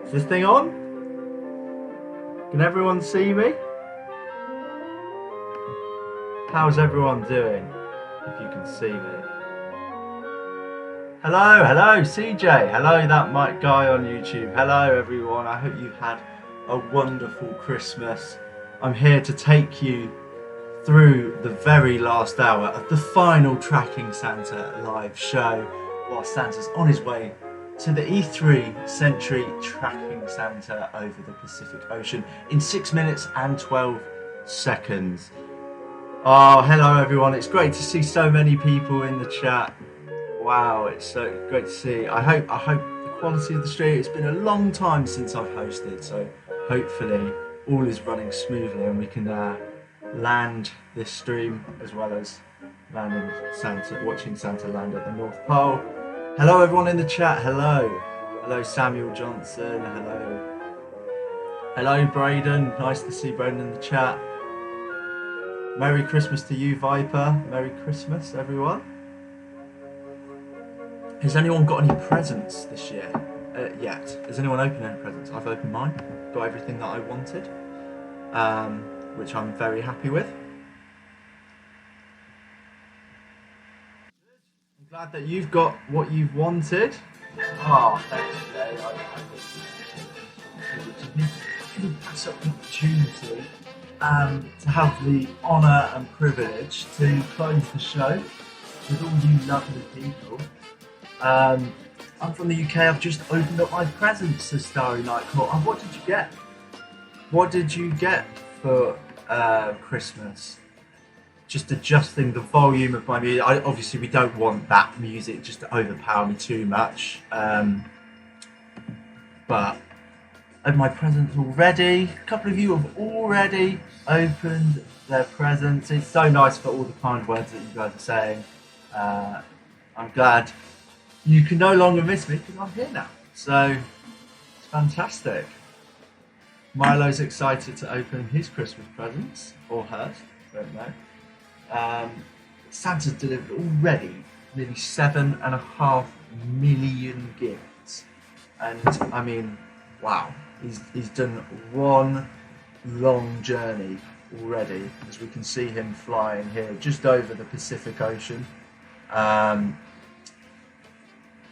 Is this thing on? Can everyone see me? How's everyone doing? If you can see me. Hello, CJ. Hello, that Mike guy on YouTube. Hello, everyone. I hope you had a wonderful Christmas. I'm here to take you through the very last hour of the final Tracking Santa live show, while Santa's on his way to the E3 Century Tracking Santa over the Pacific Ocean in 6 minutes and 12 seconds. Oh, hello everyone. It's great to see so many people in the chat. Wow, it's so great to see. I hope the quality of the stream, it's been a long time since I've hosted, so hopefully all is running smoothly and we can land this stream as well as landing Santa, watching Santa land at the North Pole. Hello everyone in the chat. Hello Samuel Johnson. Hello Braden. Nice to see Braden in the chat. Merry Christmas to you, Viper. Merry Christmas, everyone. Has anyone got any presents this year yet? Has anyone opened any presents? I've opened mine. Got everything that I wanted, which I'm very happy with. I'm glad that you've got what you've wanted. Oh, thanks, Jay. I think pass up the opportunity to have the honour and privilege to close the show with all you lovely people. I'm from the UK. I've just opened up my presents to Starry Night Court. And what did you get? What did you get for Christmas? Just adjusting the volume of my music. Obviously, we don't want that music just to overpower me too much. But my presents already. A couple of you have already opened their presents. It's so nice for all the kind words that you guys are saying. I'm glad you can no longer miss me because I'm here now. So it's fantastic. Milo's excited to open his Christmas presents, or hers, don't know. Santa's delivered already nearly 7.5 million gifts. And I mean, wow. He's done one long journey already, as we can see him flying here just over the Pacific Ocean.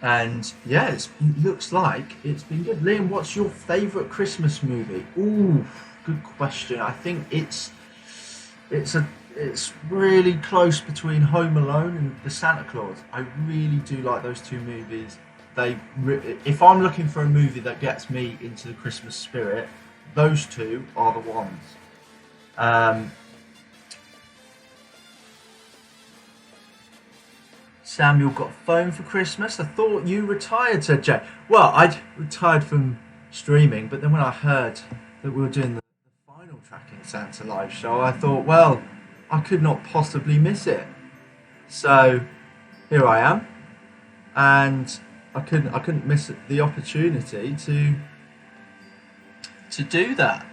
And yeah, it looks like it's been good. Liam, what's your favourite Christmas movie? Ooh, good question. I think it's really close between Home Alone and The Santa Claus. I really do like those two movies. If I'm looking for a movie that gets me into the Christmas spirit, those two are the ones. Samuel got a phone for Christmas. I thought you retired, said Jay. Well, I'd retired from streaming, but then when I heard that we were doing the final Tracking Santa live show, I thought, well, I could not possibly miss it. So here I am, and I couldn't miss the opportunity to do that.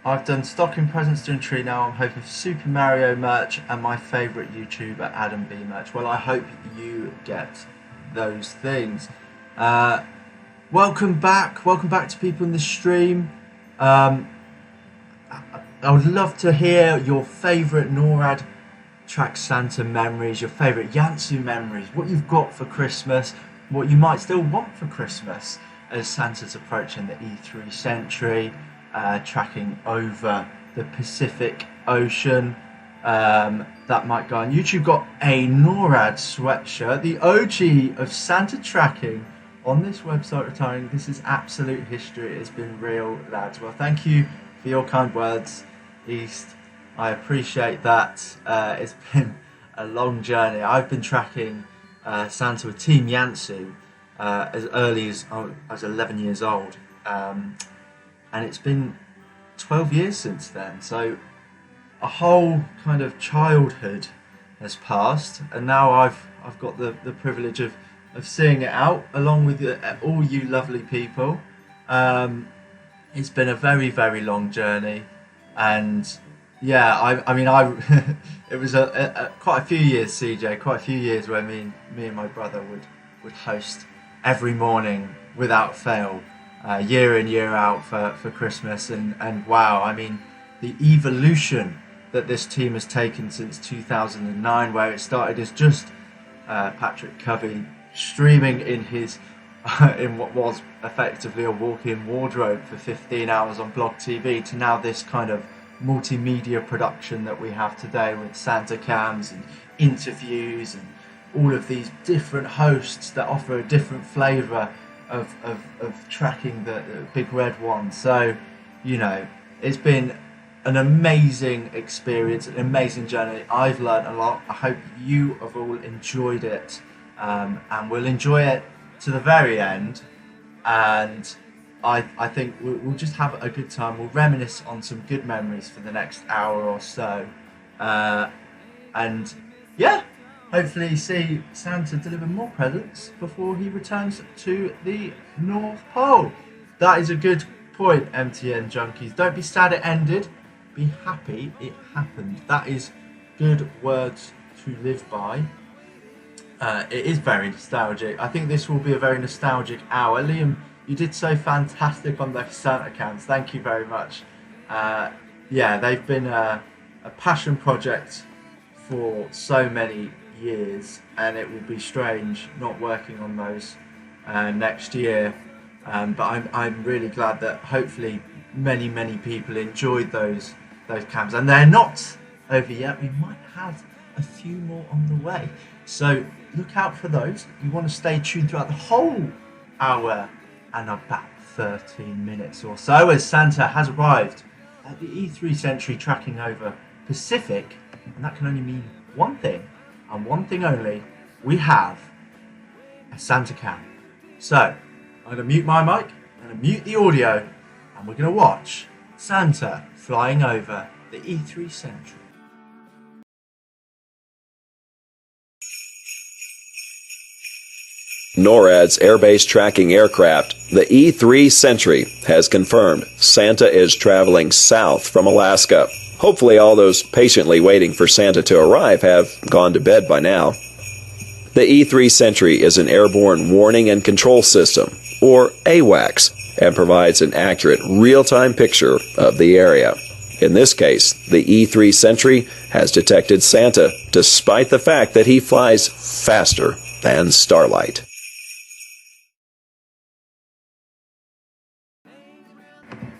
I've done stocking presents during tree now. I'm hoping for Super Mario merch and my favourite YouTuber Adam B merch. Well, I hope you get those things. Welcome back to people in the stream. I would love to hear your favourite NORAD Track Santa memories, your favourite YANTSU memories, what you've got for Christmas, what you might still want for Christmas as Santa's approaching the E3 Century, tracking over the Pacific Ocean. That might go on YouTube. Got a NORAD sweatshirt, the OG of Santa tracking on this website retiring. This is absolute history. It's been real, lads. Well, thank you for your kind words, East. I appreciate that. It's been a long journey. I've been tracking Santa with Team YANTSU as early as I was 11 years old. And it's been 12 years since then. So a whole kind of childhood has passed. And now I've got the privilege of seeing it out along with all you lovely people. It's been a very, very long journey. And yeah, I mean, it was quite a few years, CJ, quite a few years where me and my brother would host every morning without fail, year in, year out for Christmas. And wow, I mean, the evolution that this team has taken since 2009, where it started as just Patrick Covey streaming in his in what was effectively a walk-in wardrobe for 15 hours on Blog TV, to now this kind of multimedia production that we have today with Santa cams and interviews and all of these different hosts that offer a different flavour of tracking the big red one. So, you know, it's been an amazing experience, an amazing journey. I've learned a lot. I hope you have all enjoyed it, and will enjoy it to the very end. And I think we'll just have a good time. We'll reminisce on some good memories for the next hour or so, and yeah, hopefully see Santa deliver more presents before he returns to the North Pole. That is a good point, MTN junkies. Don't be sad it ended. Be happy it happened. That is good words to live by. It is very nostalgic. I think this will be a very nostalgic hour. Liam, you did so fantastic on those Santa cams. Thank you very much. Yeah, they've been a passion project for so many years, and it will be strange not working on those next year. But I'm really glad that hopefully many people enjoyed those cams, and they're not over yet. We might have a few more on the way, so look out for those. You want to stay tuned throughout the whole hour and about 13 minutes or so, as Santa has arrived at the E3 Century, tracking over Pacific, and that can only mean one thing, and one thing only. We have a Santa cam. So I'm going to mute my mic, I'm going to mute the audio, and we're going to watch Santa flying over the E3 Century. NORAD's airbase tracking aircraft, the E3 Sentry, has confirmed Santa is traveling south from Alaska. Hopefully all those patiently waiting for Santa to arrive have gone to bed by now. The E3 Sentry is an airborne warning and control system, or AWACS, and provides an accurate real-time picture of the area. In this case, the E3 Sentry has detected Santa, despite the fact that he flies faster than Starlight.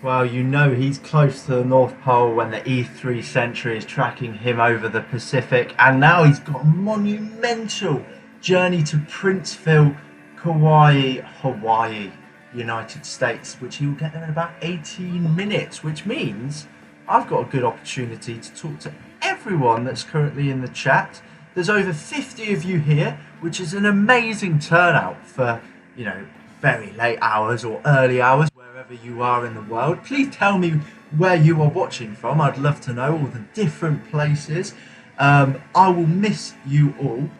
Well, you know he's close to the North Pole when the E3 Sentry is tracking him over the Pacific, and now he's got a monumental journey to Princeville, Kauai, Hawaii, United States, which he will get there in about 18 minutes, which means I've got a good opportunity to talk to everyone that's currently in the chat. There's over 50 of you here, which is an amazing turnout for, you know, very late hours or early hours, wherever you are in the world. Please tell me where you are watching from. I'd love to know all the different places. I will miss you all.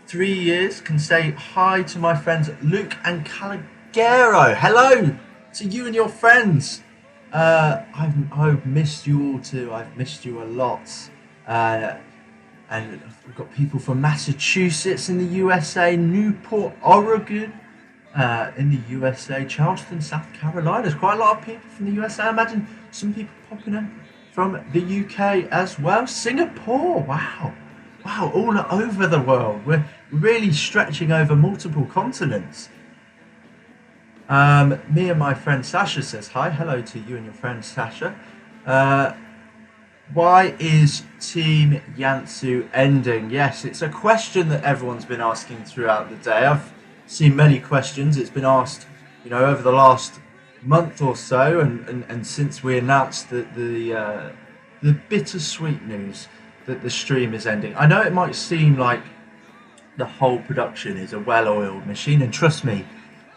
3 years can say hi to my friends Luke and Caligero. Hello to you and your friends. I've missed you all too. I've missed you a lot. And we've got people from Massachusetts in the USA, Newport, Oregon in the USA, Charleston, South Carolina. There's quite a lot of people from the USA. I imagine some people popping in from the UK as well. Singapore, wow, all over the world. We're really stretching over multiple continents. Me and my friend Sasha says hi. Hello to you and your friend Sasha. Why is Team YANTSU ending? Yes, it's a question that everyone's been asking throughout the day. I've seen many questions. It's been asked, you know, over the last month or so, and since we announced the bittersweet news that the stream is ending. I know it might seem like the whole production is a well-oiled machine, and trust me,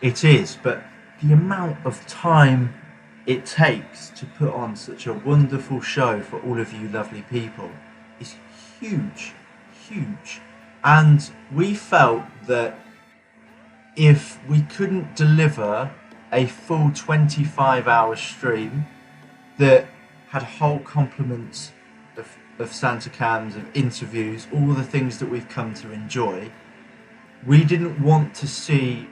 it is, but the amount of time it takes to put on such a wonderful show for all of you lovely people is huge. And we felt that if we couldn't deliver a full 25-hour stream that had whole complements of Santa cams, of interviews, all the things that we've come to enjoy, we didn't want to see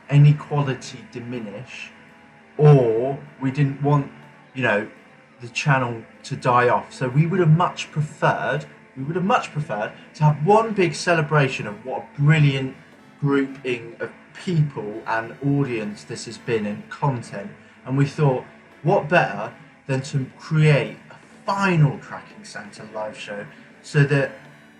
any quality diminish, or we didn't want, you know, the channel to die off. So we would have much preferred to have one big celebration of what a brilliant grouping of people and audience this has been in content. And we thought, what better than to create a final Tracking Santa live show so that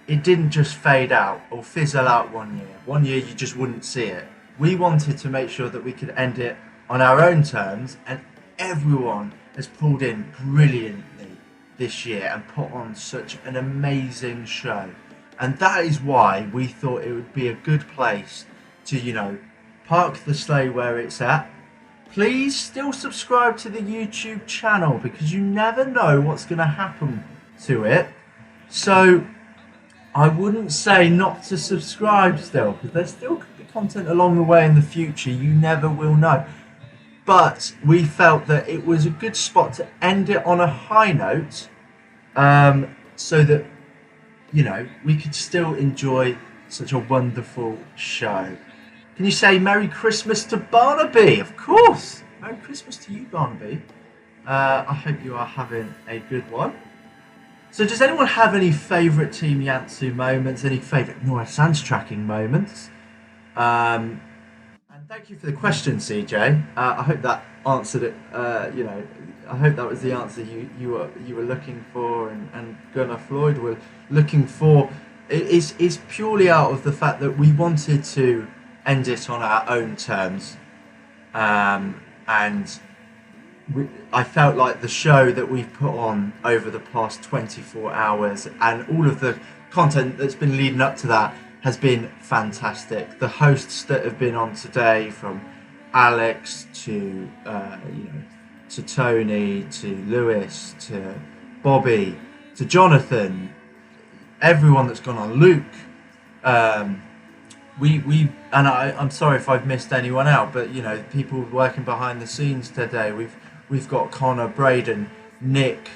it didn't just fade out or fizzle out one year. One year you just wouldn't see it. We wanted to make sure that we could end it on our own terms, and everyone has pulled in brilliantly this year and put on such an amazing show. And that is why we thought it would be a good place to, you know, park the sleigh where it's at. Please still subscribe to the YouTube channel, because you never know what's going to happen to it. So I wouldn't say not to subscribe still, because there still could be content along the way in the future. You never will know. But we felt that it was a good spot to end it on a high note, so that, you know, we could still enjoy such a wonderful show. Can you say Merry Christmas to Barnaby? Of course! Merry Christmas to you, Barnaby. I hope you are having a good one. So does anyone have any favourite Team YANTSU moments, any favourite NORAD Santa tracking moments? And thank you for the question, CJ. I hope that answered it. You know, I hope that was the answer you were looking for, and Gunnar Floyd were looking for. It's purely out of the fact that we wanted to end it on our own terms, and I felt like the show that we've put on over the past 24 hours and all of the content that's been leading up to that has been fantastic. The hosts that have been on today, from Alex to you know, to Tony, to Lewis, to Bobby, to Jonathan, everyone that's gone on, Luke, and I'm sorry if I've missed anyone out, but you know, people working behind the scenes today. We've got Connor, Braden, Nick.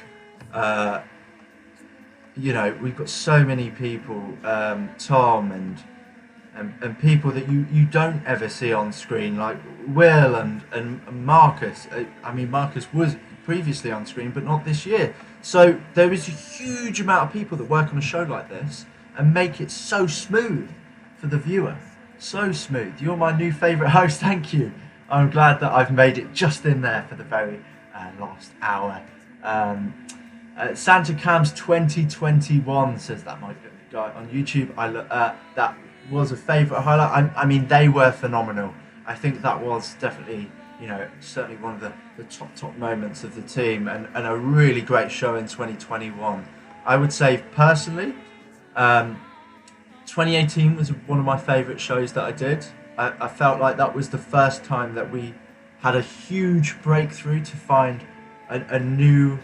You know, we've got so many people, Tom, and people that you don't ever see on screen, like Will and Marcus. I mean, Marcus was previously on screen, but not this year. So there is a huge amount of people that work on a show like this and make it so smooth for the viewer. So smooth. You're my new favourite host. Thank you. I'm glad that I've made it just in there for the very last hour. Santa Cams 2021 says that my guy on YouTube. That was a favourite highlight. I mean, they were phenomenal. I think that was definitely, you know, certainly one of the top moments of the team, and a really great show in 2021. I would say personally, 2018 was one of my favourite shows that I did. I felt like that was the first time that we had a huge breakthrough to find a new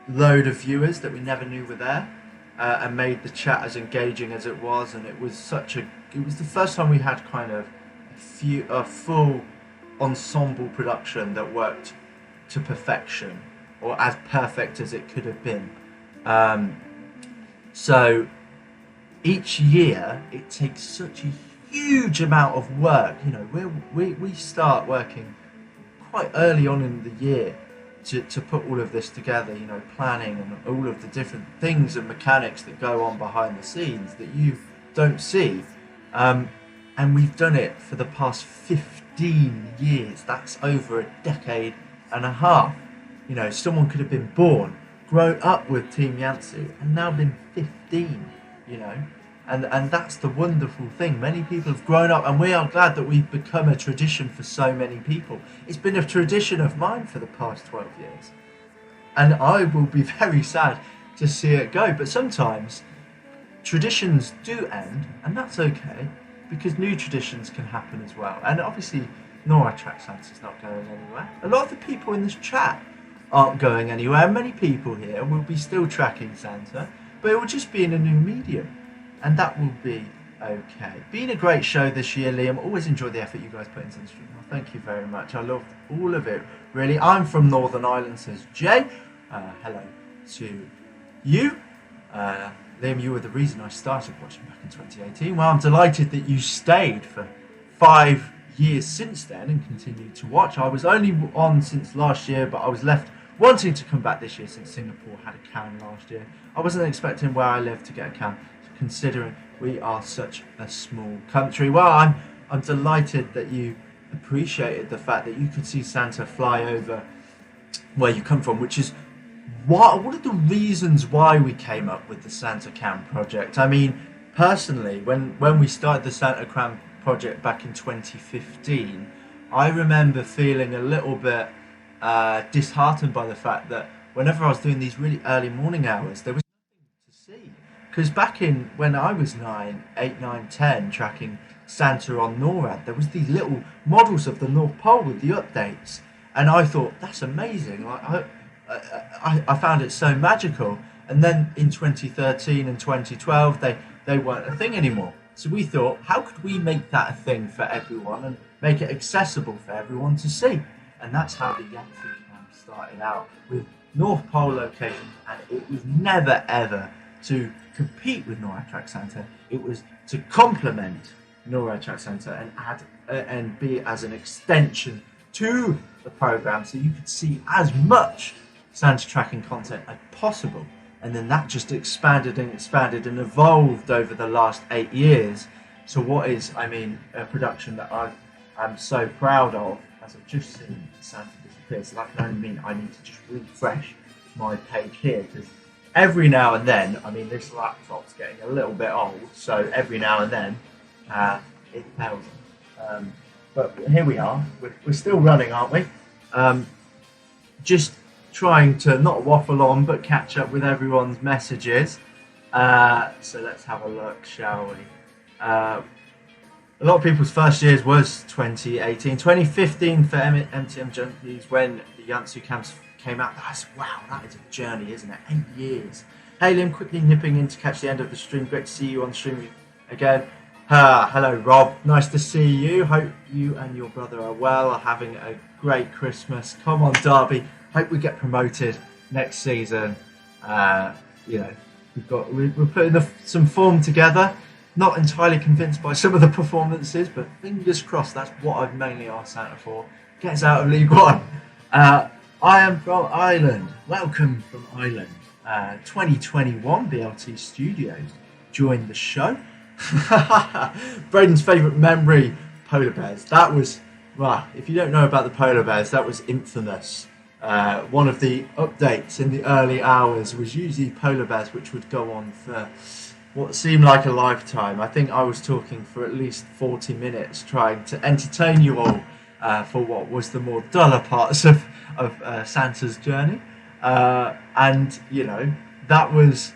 load of viewers that we never knew were there, and made the chat as engaging as it was. And it was the first time we had kind of a full ensemble production that worked to perfection, or as perfect as it could have been. So each year it takes such a huge amount of work. You know, we start working quite early on in the year to put all of this together, you know, planning and all of the different things and mechanics that go on behind the scenes that you don't see. And we've done it for the past 15 years. That's over a decade and a half. You know, someone could have been born, grown up with Team YANTSU, and now been 15, you know. And that's the wonderful thing. Many people have grown up, and we are glad that we've become a tradition for so many people. It's been a tradition of mine for the past 12 years. And I will be very sad to see it go. But sometimes traditions do end, and that's okay, because new traditions can happen as well. And obviously, NORAD TrackingSanta is not going anywhere. A lot of the people in this chat aren't going anywhere. Many people here will be still tracking Santa, but it will just be in a new medium. And that will be okay. Been a great show this year, Liam. Always enjoy the effort you guys put into the stream. Well, thank you very much. I loved all of it, really. I'm from Northern Ireland, says Jay. Hello to you. Liam, you were the reason I started watching back in 2018. Well, I'm delighted that you stayed for 5 years since then and continued to watch. I was only on since last year, but I was left wanting to come back this year since Singapore had a can last year. I wasn't expecting where I live to get a can, considering we are such a small country. Well, I'm delighted that you appreciated the fact that you could see Santa fly over where you come from, which is one of the reasons why we came up with the Santa Cam project. I mean, personally, when we started the Santa Cam project back in 2015, I remember feeling a little bit disheartened by the fact that whenever I was doing these really early morning hours, there was nothing to see. Because back in when I was 8, 9, 10, tracking Santa on NORAD, there was these little models of the North Pole with the updates, and I thought that's amazing. I found it so magical. And then in 2013 and 2012, they weren't a thing anymore. So we thought, how could we make that a thing for everyone and make it accessible for everyone to see? And that's how the YANTSU camp started out, with North Pole locations, and it was never ever to compete with NORAD Track Santa. It was to complement NORAD Track Santa and add and be as an extension to the program, so you could see as much Santa tracking content as possible. And then that just expanded and expanded and evolved over the last 8 years. So what is, I mean, a production that I'm so proud of, as I've just seen Santa disappear. So that can only mean I need to just refresh my page here, because every now and then, I mean, this laptop's getting a little bit old, so every now and then it fails. But here we are. We're still running, aren't we? Just trying to not waffle on, but catch up with everyone's messages. So let's have a look, shall we? A lot of people's first years was 2018. 2015 for MTM Junkies, when the YANTSU camps came out. Wow, that is a journey, isn't it? 8 years. Hey Liam, quickly nipping in to catch the end of the stream. Great to see you on stream again. Hello Rob, nice to see you. Hope you and your brother are well, are having a great Christmas. Come on Derby, hope we get promoted next season. You know, we're putting some form together. Not entirely convinced by some of the performances, but fingers crossed. That's what I've mainly asked Santa for. Get us out of League One. I am from Ireland. Welcome from Ireland. 2021 BLT Studios joined the show. Braden's favourite memory, polar bears. That was, well, if you don't know about the polar bears, that was infamous. One of the updates in the early hours was usually polar bears, which would go on for what seemed like a lifetime. I think I was talking for at least 40 minutes trying to entertain you all for what was the more duller parts of Santa's journey. And you know, that was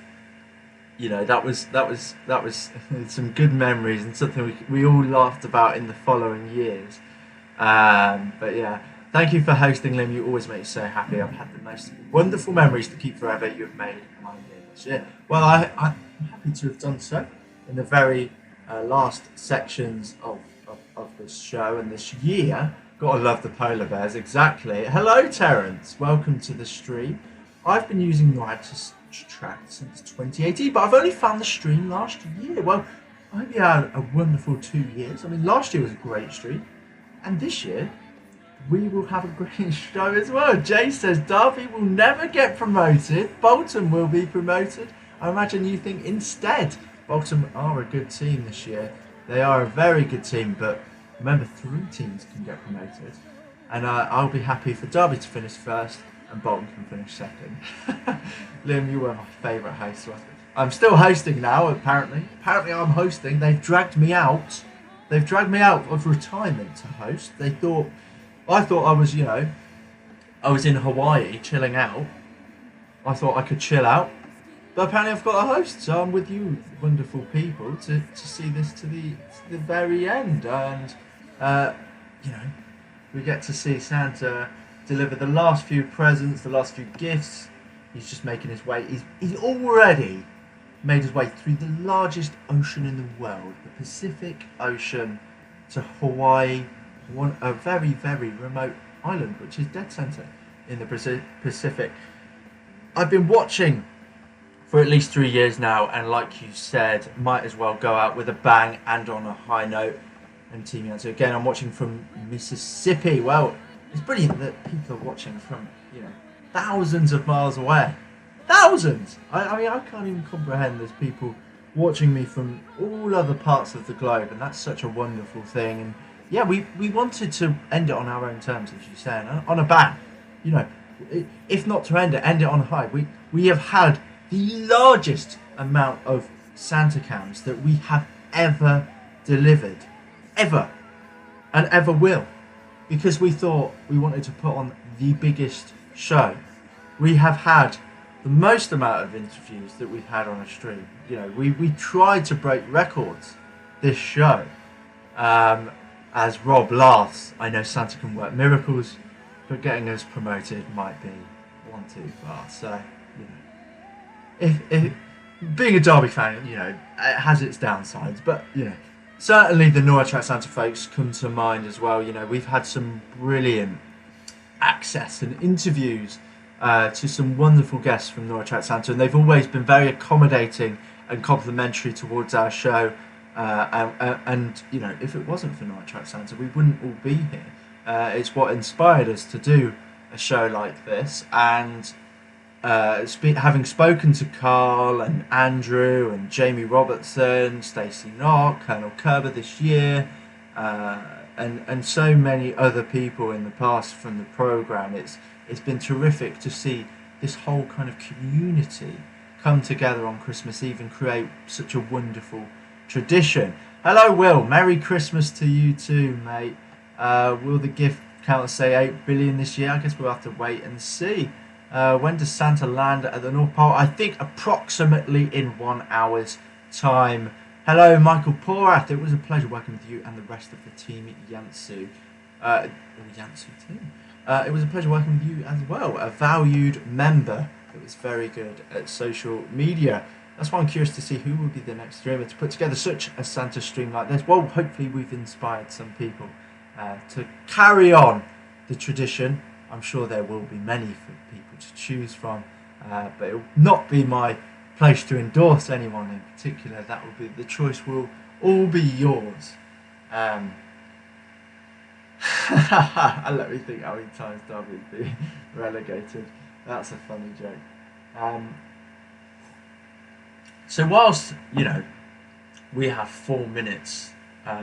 some good memories and something we all laughed about in the following years. But yeah, thank you for hosting, Lim. You always make me so happy. I've had the most wonderful memories to keep forever you have made my year this year. Well, I'm happy to have done so in the very last sections of this show and this year. Gotta love the polar bears, exactly. Hello, Terence. Welcome to the stream. I've been using NORAD to track since 2018, but I've only found the stream last year. Well, I hope you had a wonderful 2 years. I mean, last year was a great stream, and this year we will have a great show as well. Jay says Derby will never get promoted. Bolton will be promoted. I imagine you think instead Bolton are a good team this year. They are a very good team, but remember, 3 teams can get promoted, and I'll be happy for Derby to finish first and Bolton can finish second. Liam, you were my favourite host. I'm still hosting now, apparently. Apparently I'm hosting. They've dragged me out. They've dragged me out of retirement to host. I thought I was, I was in Hawaii chilling out. I thought I could chill out. But apparently I've got a host, so I'm with you wonderful people to see this to the very end. And, we get to see Santa deliver the last few presents, the last few gifts. He's just making his way. He's already made his way through the largest ocean in the world, the Pacific Ocean, to Hawaii, a very, very remote island, which is dead center in the Pacific. I've been watching for at least 3 years now, and like you said, might as well go out with a bang and on a high note. And Team YANTSU again, I'm watching from Mississippi. Well, it's brilliant that people are watching from thousands of miles away. Thousands. I mean, I can't even comprehend there's people watching me from all other parts of the globe, and that's such a wonderful thing. And yeah, we wanted to end it on our own terms, as you say, and on a bang. If not to end it on a high. We have had the largest amount of Santa cams that we have ever delivered, ever, and ever will, because we thought we wanted to put on the biggest show. We have had the most amount of interviews that we've had on a stream. We tried to break records this show. As Rob laughs, I know Santa can work miracles, but getting us promoted might be one too far. So, if being a Derby fan, it has its downsides, but certainly the NORAD TrackingSanta folks come to mind as well. We've had some brilliant access and interviews to some wonderful guests from NORAD TrackingSanta, and they've always been very accommodating and complimentary towards our show. And if it wasn't for NORAD TrackingSanta, we wouldn't all be here. It's what inspired us to do a show like this, and having spoken to Carl and Andrew and Jamie Robertson, Stacey Knock, Colonel Kerber this year, and so many other people in the past from the programme, it's been terrific to see this whole kind of community come together on Christmas Eve and create such a wonderful tradition. Hello, Will. Merry Christmas to you too, mate. Will the gift count say 8 billion this year? I guess we'll have to wait and see. When does Santa land at the North Pole? I think approximately in 1 hour's time. Hello, Michael Porath. It was a pleasure working with you and the rest of the team at YANTSU. YANTSU team. It was a pleasure working with you as well. A valued member. It was very good at social media. That's why I'm curious to see who will be the next streamer to put together such a Santa stream like this. Well, hopefully we've inspired some people to carry on the tradition. I'm sure there will be many for people to choose from, but it will not be my place to endorse anyone in particular. That will be the choice. Will all be yours. Let me think how many times Derby has been relegated. That's a funny joke. So whilst we have 4 minutes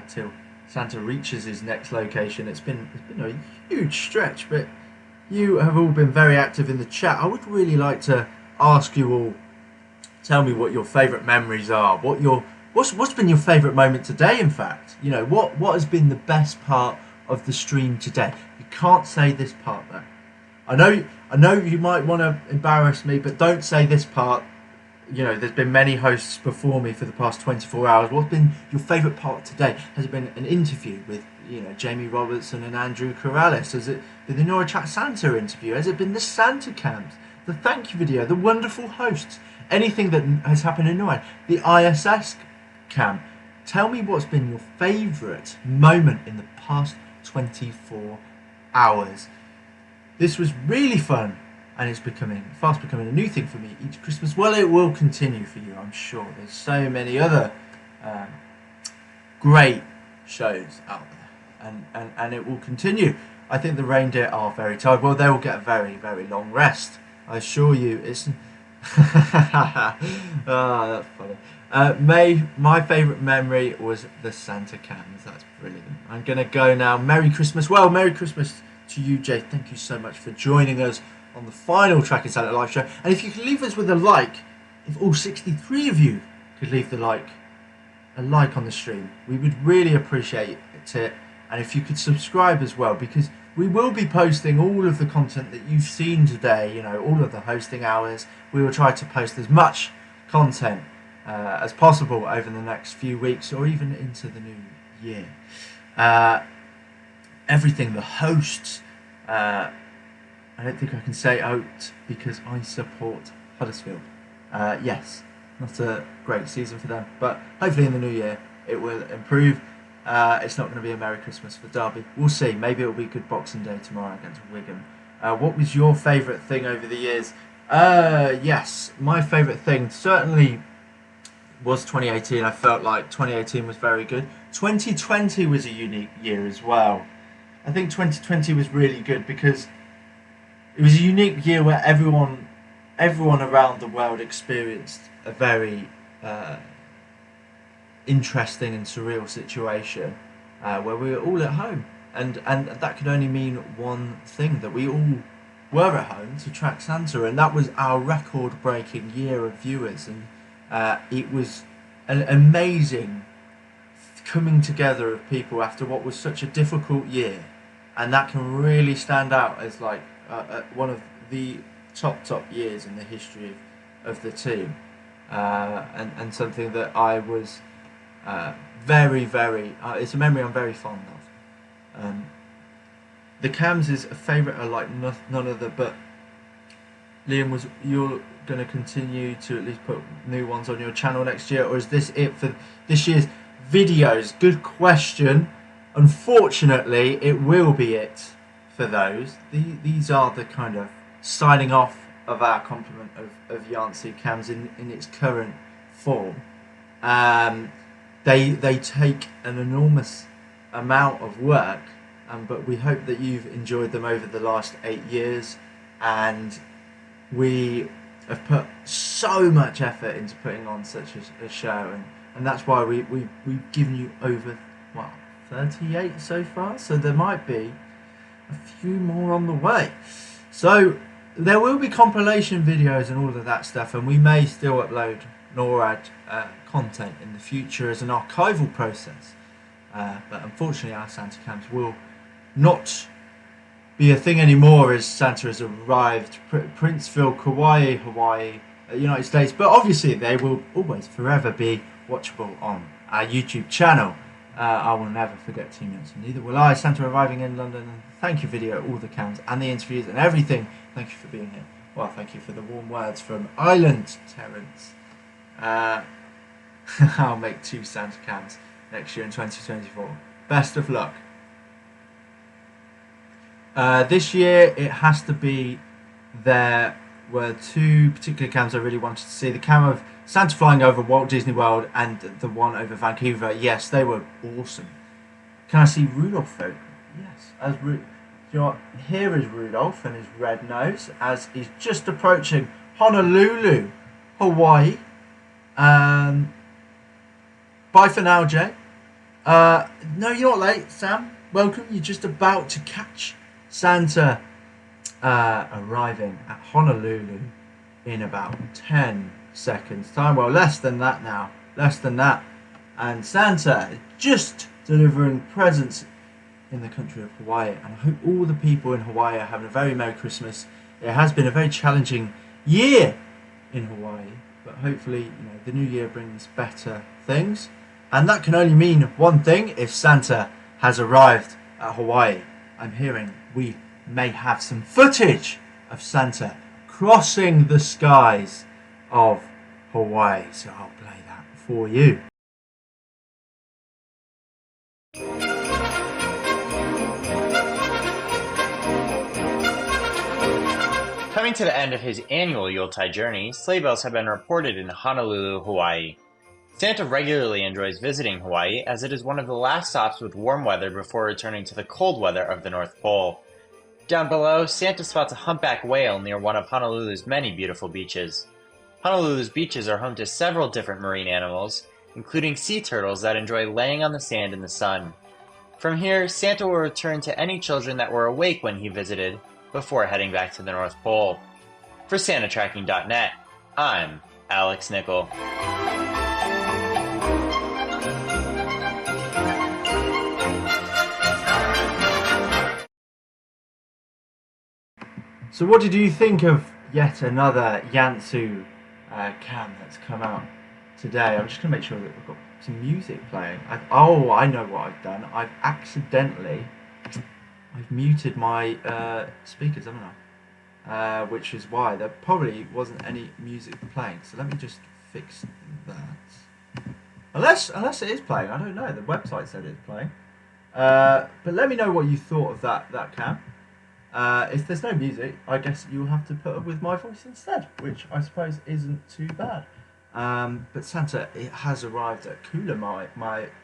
till Santa reaches his next location, it's been a huge stretch, but you have all been very active in the chat. I would really like to ask you all, tell me what your favourite memories are. What's been your favourite moment today? In fact, what has been the best part of the stream today? You can't say this part though. I know you might want to embarrass me, but don't say this part. There's been many hosts before me for the past 24 hours. What's been your favourite part today? Has it been an interview with Jamie Robertson and Andrew Corrales? Has it been the NORAD TrackingSanta interview? Has it been the Santa cams, the thank you video, the wonderful hosts, anything that has happened in NORAD, the ISS cam? Tell me what's been your favourite moment in the past 24 hours. This was really fun, and it's fast becoming a new thing for me each Christmas. Well, it will continue for you, I'm sure. There's so many other great shows out there, and it will continue. I think the reindeer are very tired. Well, they will get a very, very long rest, I assure you. It's that's funny. My favourite memory was the Santa cams. That's brilliant. I'm going to go now. Merry Christmas. Well, Merry Christmas to you, Jay. Thank you so much for joining us on the final TrackingSanta live show. And if you could leave us with a like, if all 63 of you could leave a like on the stream, we would really appreciate it. And if you could subscribe as well, because we will be posting all of the content that you've seen today, all of the hosting hours. We will try to post as much content as possible over the next few weeks or even into the new year. Everything, the hosts, I don't think I can say out because I support Huddersfield. Yes, not a great season for them, but hopefully in the new year it will improve. It's not going to be a Merry Christmas for Derby. We'll see. Maybe it'll be a good Boxing Day tomorrow against Wigan. What was your favourite thing over the years? Yes, my favourite thing certainly was 2018. I felt like 2018 was very good. 2020 was a unique year as well. I think 2020 was really good because it was a unique year where everyone around the world experienced a very uh, interesting and surreal situation where we were all at home, and that could only mean one thing: that we all were at home to track Santa, and that was our record-breaking year of viewers, and it was an amazing coming together of people after what was such a difficult year, and that can really stand out as like one of the top years in the history of the team, and something that I was very it's a memory I'm very fond of. The cams is a favourite. I like none other, but Liam, was you're going to continue to at least put new ones on your channel next year, or is this it for this year's videos? Good question. Unfortunately, it will be it for those. These are the kind of signing off of our complement of YANTSU cams in its current form. They take an enormous amount of work, but we hope that you've enjoyed them over the last 8 years, and we have put so much effort into putting on such a show, and that's why we've given you over, what, 38 so far, so there might be a few more on the way. So there will be compilation videos and all of that stuff, and we may still upload NORAD content in the future as an archival process, but unfortunately our Santa cams will not be a thing anymore as Santa has arrived Princeville, Kauai, Hawaii, United States, but obviously they will always forever be watchable on our YouTube channel. I will never forget 2 minutes, and neither will I. Santa arriving in London, and thank you video, all the cams and the interviews and everything. Thank you for being here. Well, thank you for the warm words from Island Terrence. I'll make 2 Santa cams next year in 2024. Best of luck. This year it has to be, there were 2 particular cams I really wanted to see. The cam of Santa flying over Walt Disney World and the one over Vancouver. Yes, they were awesome. Can I see Rudolph though? Yes. Here is Rudolph and his red nose as he's just approaching Honolulu, Hawaii. Bye for now, Jay. No, you're not late, Sam. Welcome. You're just about to catch Santa arriving at Honolulu in about 10 seconds time. Well, less than that now. Less than that. And Santa is just delivering presents in the country of Hawaii. And I hope all the people in Hawaii are having a very Merry Christmas. It has been a very challenging year in Hawaii, but hopefully, the new year brings better things. And that can only mean one thing: if Santa has arrived at Hawaii. I'm hearing we may have some footage of Santa crossing the skies of Hawaii, so I'll play that for you. Coming to the end of his annual Yuletide journey, sleigh bells have been reported in Honolulu, Hawaii. Santa regularly enjoys visiting Hawaii, as it is one of the last stops with warm weather before returning to the cold weather of the North Pole. Down below, Santa spots a humpback whale near one of Honolulu's many beautiful beaches. Honolulu's beaches are home to several different marine animals, including sea turtles that enjoy laying on the sand in the sun. From here, Santa will return to any children that were awake when he visited, before heading back to the North Pole. For SantaTracking.net, I'm Alex Nickel. So what did you think of yet another YANTSU cam that's come out today? I'm just going to make sure that we've got some music playing. I know what I've done. I've muted my speakers, haven't I? Which is why there probably wasn't any music playing. So let me just fix that. Unless it is playing, I don't know. The website said it's playing. But let me know what you thought of that cam. If there's no music, I guess you'll have to put up with my voice instead, which I suppose isn't too bad. But Santa has arrived at Kula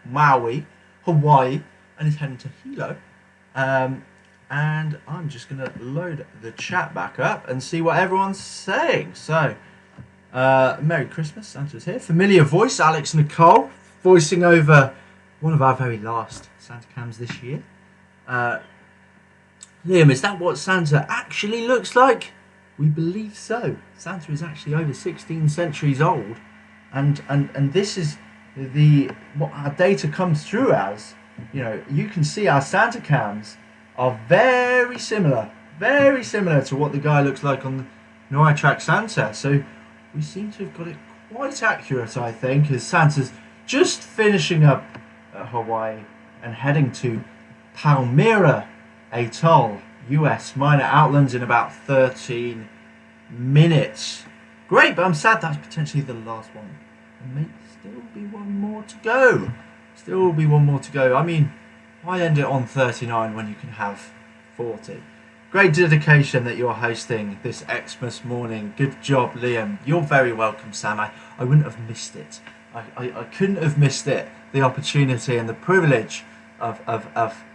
Maui, Hawaii, and is heading to Hilo. And I'm just going to load the chat back up and see what everyone's saying. So, Merry Christmas, Santa's here. Familiar voice, Alex Nicole, voicing over one of our very last Santa cams this year. Liam, is that what Santa actually looks like? We believe so. Santa is actually over 16 centuries old, and this is what our data comes through as. You know, you can see our Santa cams are very similar to what the guy looks like on the NORAD TrackingSanta. So we seem to have got it quite accurate, I think, as Santa's just finishing up at Hawaii and heading to Palmyra Atoll, US minor outlands, in about 13 minutes. Great, but I'm sad that's potentially the last one. There may still be one more to go. I mean, why end it on 39 when you can have 40? Great dedication that you're hosting this Xmas morning. Good job, Liam. You're very welcome, Sam. I wouldn't have missed it. I couldn't have missed it. The opportunity and the privilege of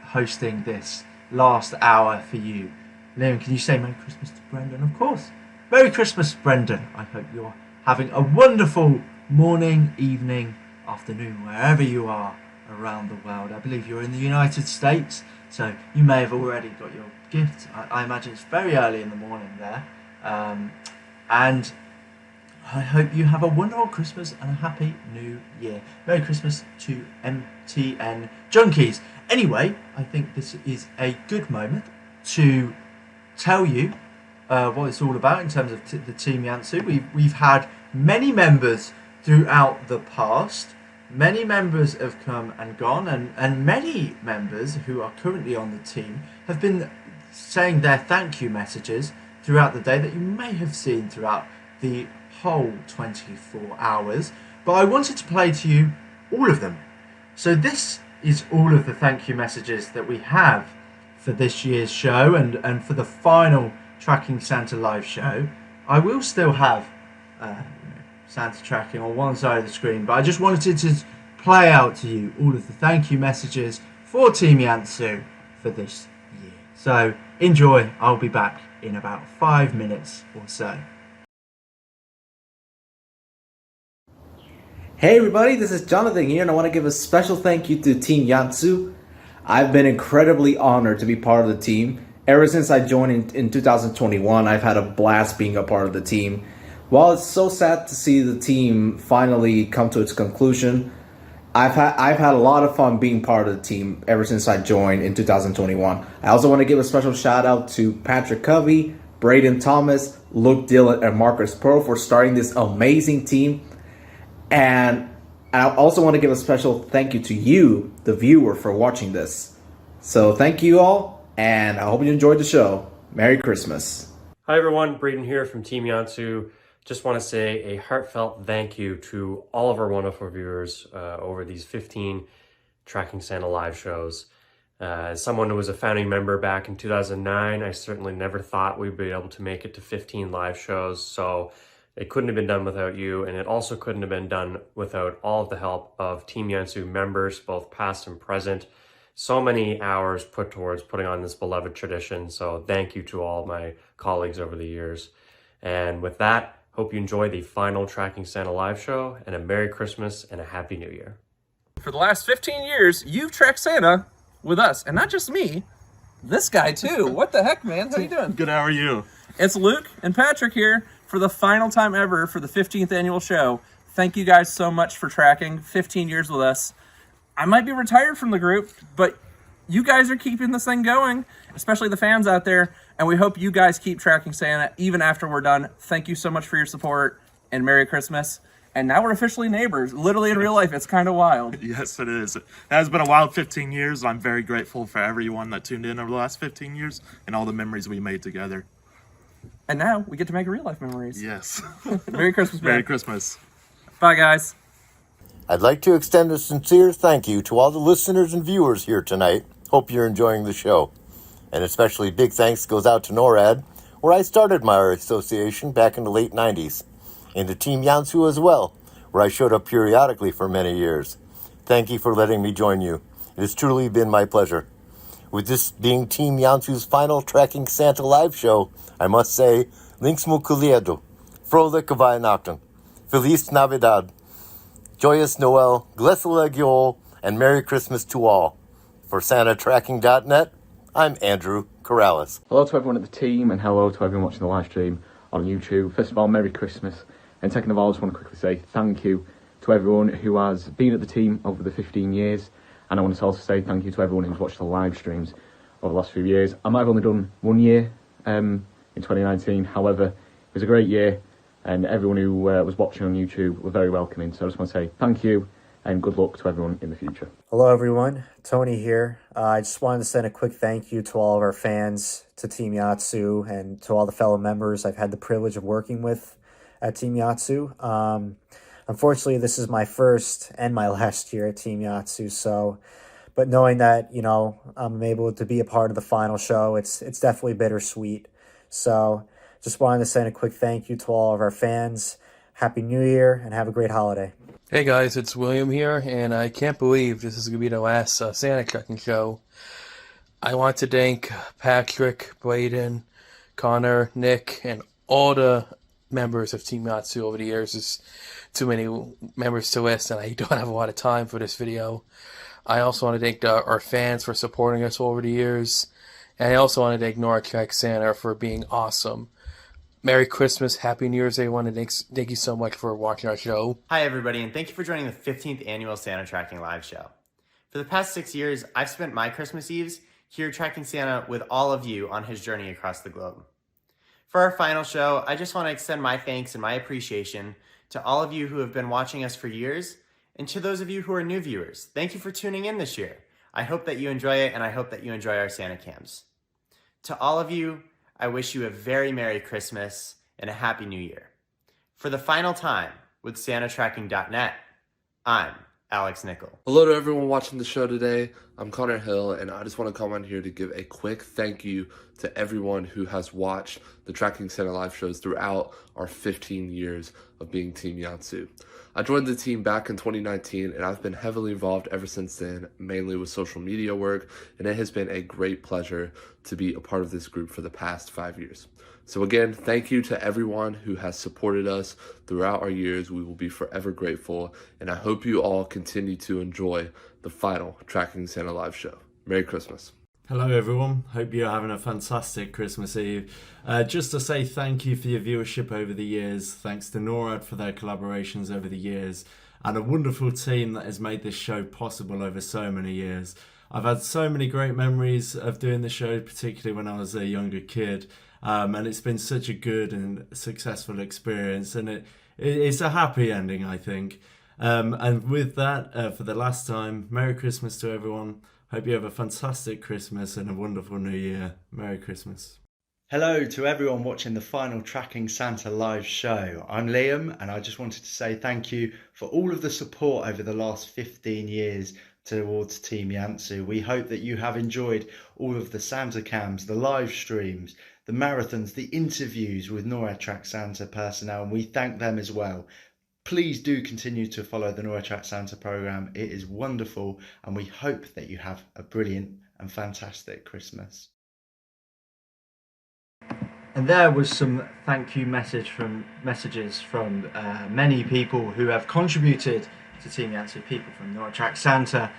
hosting this last hour for you. Liam, can you say Merry Christmas to Brendan? Of course. Merry Christmas, Brendan. I hope you're having a wonderful morning, evening, afternoon, wherever you are around the world. I believe you're in the United States, so you may have already got your gift. I imagine it's very early in the morning there. And I hope you have a wonderful Christmas and a happy new year. Merry Christmas to MTN Junkies. Anyway, I think this is a good moment to tell you what it's all about in terms of the Team YANTSU. We've had many members throughout the past. Many members have come and gone, and many members who are currently on the team have been saying their thank you messages throughout the day that you may have seen throughout the whole 24 hours. But I wanted to play to you all of them. So this is all of the thank you messages that we have for this year's show and for the final TrackingSanta live show. I will still have Santa tracking on one side of the screen, but I just wanted to play out to you all of the thank you messages for Team YANTSU for this year. So enjoy. I'll be back in about 5 minutes or so. Hey everybody, this is Jonathan here, and I want to give a special thank you to Team YANTSU. I've been incredibly honored to be part of the team. Ever since I joined in 2021, I've had a blast being a part of the team. While it's so sad to see the team finally come to its conclusion, I've had a lot of fun being part of the team ever since I joined in 2021. I also want to give a special shout out to Patrick Covey, Braden Thomas, Luke Dillon, and Marcus Pearl for starting this amazing team. And I also want to give a special thank you to you, the viewer, for watching this. So thank you all, and I hope you enjoyed the show. Merry Christmas. Hi everyone, Braden here from Team YANTSU. Just want to say a heartfelt thank you to all of our wonderful viewers over these 15 TrackingSanta live shows. As someone who was a founding member back in 2009, I certainly never thought we'd be able to make it to 15 live shows. So it couldn't have been done without you, and it also couldn't have been done without all of the help of Team YANTSU members, both past and present. So many hours put towards putting on this beloved tradition. So thank you to all my colleagues over the years. And with that, hope you enjoy the final TrackingSanta live show, and a Merry Christmas and a Happy New Year. For the last 15 years, you've tracked Santa with us, and not just me, this guy too. What the heck, man? How you doing? Good, how are you? It's Luke and Patrick here for the final time ever for the 15th annual show. Thank you guys so much for tracking 15 years with us. I might be retired from the group, but you guys are keeping this thing going, especially the fans out there, and we hope you guys keep tracking Santa even after we're done. Thank you so much for your support, and Merry Christmas. And now we're officially neighbors. Literally in real life, it's kind of wild. Yes, it is. It has been a wild 15 years. I'm very grateful for everyone that tuned in over the last 15 years and all the memories we made together. And now we get to make real life memories. Yes. Merry Christmas, man. Merry Christmas. Bye, guys. I'd like to extend a sincere thank you to all the listeners and viewers here tonight. Hope you're enjoying the show. And especially big thanks goes out to NORAD, where I started my association back in the late 90s, and to Team YANTSU as well, where I showed up periodically for many years. Thank you for letting me join you. It has truly been my pleasure. With this being Team YANTSU's final Tracking Santa live show, I must say, Links mu kuliedo, Fröhliche Weihnachten, Feliz Navidad, Joyous Noel, Glesselegio, and Merry Christmas to all. For SantaTracking.net, I'm Andrew Corrales. Hello to everyone at the team, and hello to everyone watching the live stream on YouTube. First of all, Merry Christmas. And second of all, I just want to quickly say thank you to everyone who has been at the team over the 15 years. And I want to also say thank you to everyone who's watched the live streams over the last few years. I might have only done 1 year in 2019. However, it was a great year, and everyone who was watching on YouTube were very welcoming. So I just want to say thank you and good luck to everyone in the future. Hello everyone, Tony here. I just wanted to send a quick thank you to all of our fans, to Team YANTSU, and to all the fellow members I've had the privilege of working with at Team YANTSU. Unfortunately, this is my first and my last year at Team YANTSU, but knowing that, I'm able to be a part of the final show, it's definitely bittersweet. So just wanted to send a quick thank you to all of our fans. Happy New Year and have a great holiday. Hey guys, it's William here, and I can't believe this is going to be the last Santa Tracking show. I want to thank Patrick, Braden, Connor, Nick, and all the members of Team YANTSU over the years. There's too many members to list, and I don't have a lot of time for this video. I also want to thank our fans for supporting us over the years, and I also want to thank TrackingSanta for being awesome. Merry Christmas, Happy New Year's, everyone, and thank you so much for watching our show. Hi, everybody, and thank you for joining the 15th annual Santa Tracking Live Show. For the past 6 years, I've spent my Christmas Eves here tracking Santa with all of you on his journey across the globe. For our final show, I just want to extend my thanks and my appreciation to all of you who have been watching us for years, and to those of you who are new viewers. Thank you for tuning in this year. I hope that you enjoy it, and I hope that you enjoy our Santa cams. To all of you, I wish you a very Merry Christmas and a Happy New Year. For the final time with SantaTracking.net, I'm Alex Nickel. Hello to everyone watching the show today. I'm Connor Hill, and I just want to come on here to give a quick thank you to everyone who has watched the Tracking Santa live shows throughout our 15 years of being Team YANTSU. I joined the team back in 2019, and I've been heavily involved ever since then, mainly with social media work, and it has been a great pleasure to be a part of this group for the past 5 years. So again, thank you to everyone who has supported us throughout our years. We will be forever grateful, and I hope you all continue to enjoy the final Tracking Santa live show. Merry Christmas. Hello everyone, hope you're having a fantastic Christmas Eve. Just to say thank you for your viewership over the years, thanks to NORAD for their collaborations over the years, and a wonderful team that has made this show possible over so many years. I've had so many great memories of doing the show, particularly when I was a younger kid, and it's been such a good and successful experience, and it's a happy ending, I think. And with that, for the last time, Merry Christmas to everyone. Hope you have a fantastic Christmas and a wonderful New Year. Merry Christmas. Hello to everyone watching the final Tracking Santa live show. I'm Liam, and I just wanted to say thank you for all of the support over the last 15 years towards Team YANTSU. We hope that you have enjoyed all of the Santa cams, the live streams, the marathons, the interviews with NORAD Track Santa personnel, and we thank them as well. Please do continue to follow the NORAD Track Santa program. It is wonderful, and we hope that you have a brilliant and fantastic Christmas. And there was some thank you messages from many people who have contributed to Team YANTSU, people from NORAD Track Santa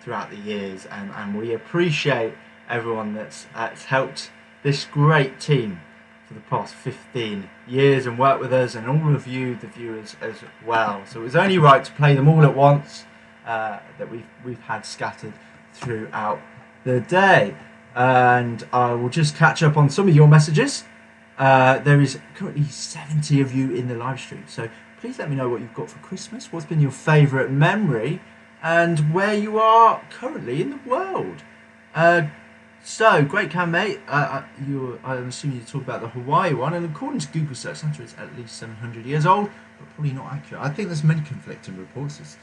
throughout the years, and we appreciate everyone that's helped this great team for the past 15 years and worked with us, and all of you, the viewers, as well. So it was only right to play them all at once that we've had scattered throughout the day. And I will just catch up on some of your messages. There is currently 70 of you in the live stream, so please let me know what you've got for Christmas, what's been your favourite memory, and where you are currently in the world. So, great cam, mate. I'm assuming you talk about the Hawaii one, and according to Google Search Santa, it's at least 700 years old, but probably not accurate. I think there's many conflicting reports. It's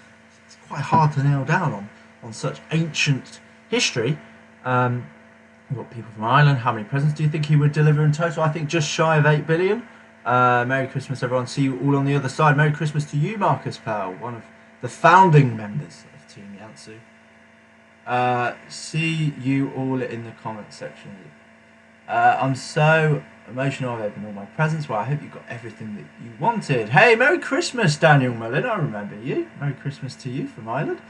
quite hard to nail down on such ancient history. We've got people from Ireland. How many presents do you think he would deliver in total? I think just shy of 8 billion. Merry Christmas, everyone. See you all on the other side. Merry Christmas to you, Marcus Powell, one of the founding members of Team YANTSU. See you all in the comment section. I'm so emotional. I've opened all my presents. Well, I hope you got everything that you wanted. Hey, Merry Christmas, Daniel Mullin. I remember you. Merry Christmas to you from Ireland.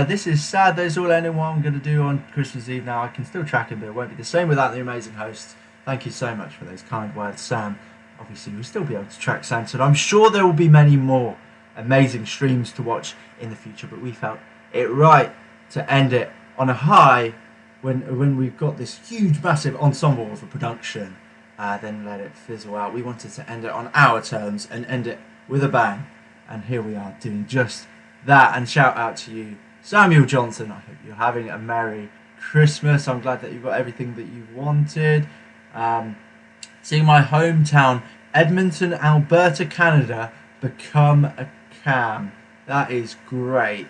This is sad. There's all anyone I'm going to do on Christmas Eve now. I can still track him, but it won't be the same without the amazing hosts. Thank you so much for those kind words, Sam. Obviously, we'll still be able to track Santa. I'm sure there will be many more amazing streams to watch in the future, but we felt it right to end it on a high when we've got this huge, massive ensemble of a production, then let it fizzle out. We wanted to end it on our terms and end it with a bang, and here we are doing just that. And shout out to you, Samuel Johnson. I hope you're having a Merry Christmas. I'm glad that you've got everything that you wanted. Seeing my hometown, Edmonton, Alberta, Canada, become a cam. That is great.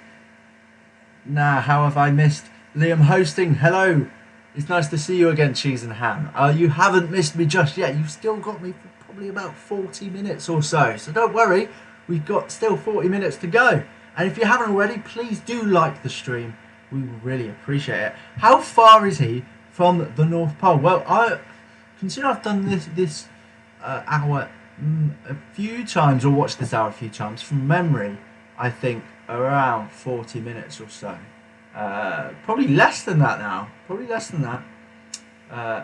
Now, how have I missed Liam hosting? Hello. It's nice to see you again, Cheese and Ham. You haven't missed me just yet. You've still got me for probably about 40 minutes or so. So don't worry. We've got still 40 minutes to go. And if you haven't already, please do like the stream. We will really appreciate it. How far is he from the North Pole? Well, I consider I've done this hour a few times, or watched this hour a few times from memory. I think around 40 minutes or so. Probably less than that now. Probably less than that.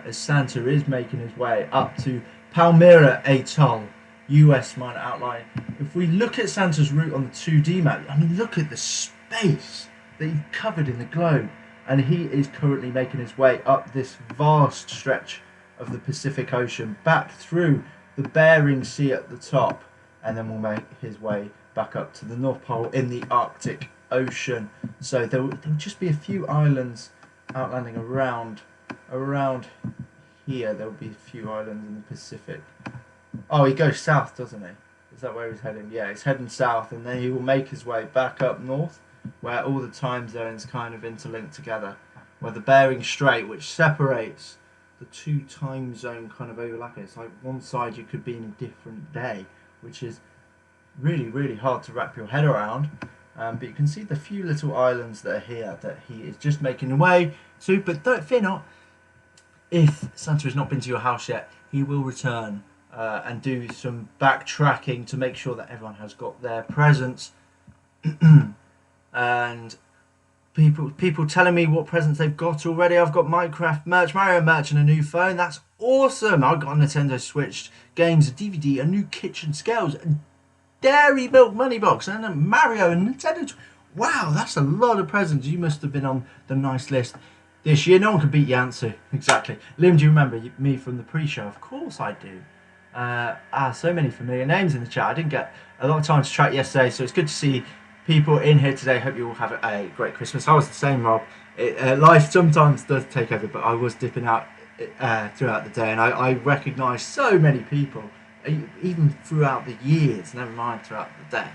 As Santa is making his way up to Palmyra Atoll, US minor outline. If we look at Santa's route on the 2D map, I mean, look at the space that he's covered in the globe. And he is currently making his way up this vast stretch of the Pacific Ocean, back through the Bering Sea at the top, and then will make his way back up to the North Pole in the Arctic Ocean. So there will just be a few islands outlanding around here. There will be a few islands in the Pacific. Oh, he goes south, doesn't he? Is that where he's heading? Yeah, he's heading south, and then he will make his way back up north, where all the time zones kind of interlink together, where the Bering Strait, which separates the two time zone kind of overlapping. It's like one side you could be in a different day, which is really, really hard to wrap your head around. But you can see the few little islands that are here that he is just making his way to. But don't fear not, if Santa has not been to your house yet, he will return and do some backtracking to make sure that everyone has got their presents. And people telling me what presents they've got already. I've got Minecraft merch, Mario merch, and a new phone. That's awesome. I've got a Nintendo Switch, games, a DVD, a new kitchen scales, a Dairy Milk money box, and a Mario and Nintendo. Wow, that's a lot of presents. You must have been on the nice list this year. No one could beat YANTSU. Exactly. Liam, do you remember me from the pre-show? Of course I do. So many familiar names in the chat. I didn't get a lot of time to track yesterday, so it's good to see people in here today. Hope you all have a great Christmas. I was the same, Rob. Life sometimes does take over, but I was dipping out throughout the day, and I recognised so many people, even throughout the years, never mind throughout the day.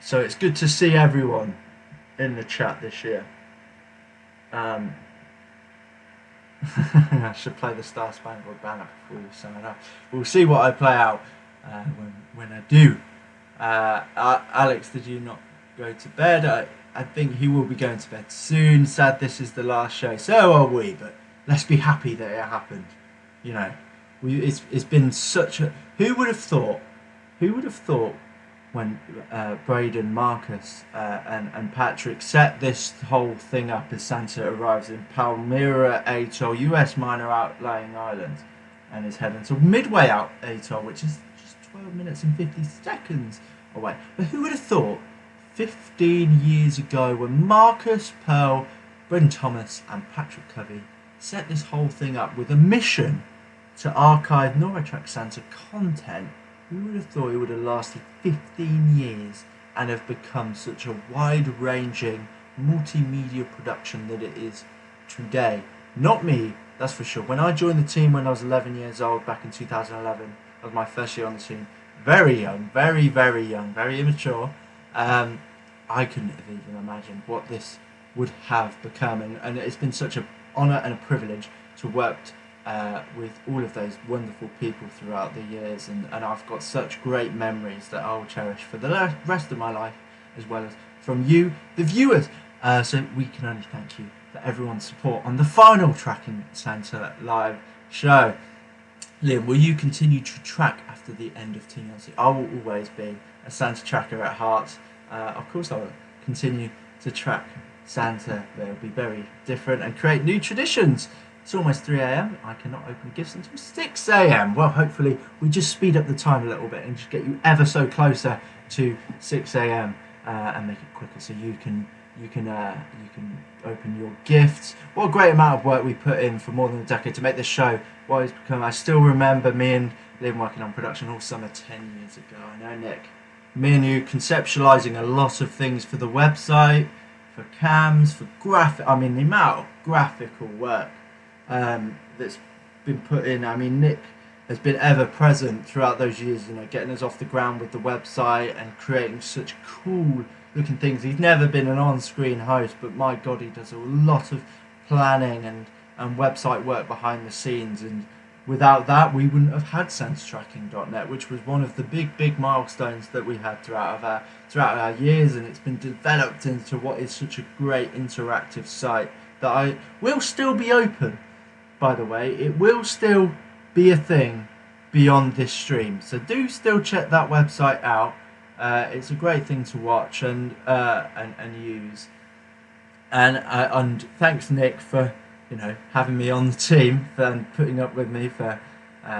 So it's good to see everyone in the chat this year. I should play the Star Spangled Banner before you sign up. We'll see what I play out when I do. Alex, did you not go to bed? I think he will be going to bed soon. Sad this is the last show. So are we, but let's be happy that it happened. You know, it's been such a... Who would have thought when Braden, Marcus and Patrick set this whole thing up as Santa arrives in Palmyra Atoll, US minor outlying island, and is heading to Midway out Atoll, which is just 12 minutes and 50 seconds away. But who would have thought 15 years ago when Marcus Pearl, Brendan Thomas and Patrick Covey set this whole thing up with a mission to archive TrackingSanta content, who would have thought it would have lasted 15 years and have become such a wide-ranging multimedia production that it is today? Not me, that's for sure. When I joined the team when I was 11 years old back in 2011, that was my first year on the team. Very young, very, very young, very immature. I couldn't have even imagined what this would have become. And it's been such an honour and a privilege to work with all of those wonderful people throughout the years, and I've got such great memories that I'll cherish for the rest of my life, as well as from you, the viewers. So we can only thank you for everyone's support on the final Tracking Santa live show. Liam, will you continue to track after the end of Team YANTSU? I will always be a Santa tracker at heart. Of course I will continue to track Santa, but it'll be very different and create new traditions. It's almost 3 a.m. I cannot open gifts until 6 a.m. Well, hopefully we just speed up the time a little bit and just get you ever so closer to 6 a.m. And make it quicker, so you can open your gifts. What a great amount of work we put in for more than a decade to make this show what it's become. I still remember me and Liam working on production all summer 10 years ago. I know, Nick. Me and you conceptualising a lot of things for the website, for cams, for graphic. I mean, the amount of graphical work that's been put in. I mean, Nick has been ever present throughout those years, you know, getting us off the ground with the website and creating such cool looking things. He's never been an on-screen host, but my God, he does a lot of planning and website work behind the scenes, and without that we wouldn't have had SantaTracking.net, which was one of the big milestones that we had throughout our years, and it's been developed into what is such a great interactive site that will still be open, by the way. It will still be a thing beyond this stream, so do still check that website out. It's a great thing to watch and use, and thanks, Nick, for having me on the team and putting up with me for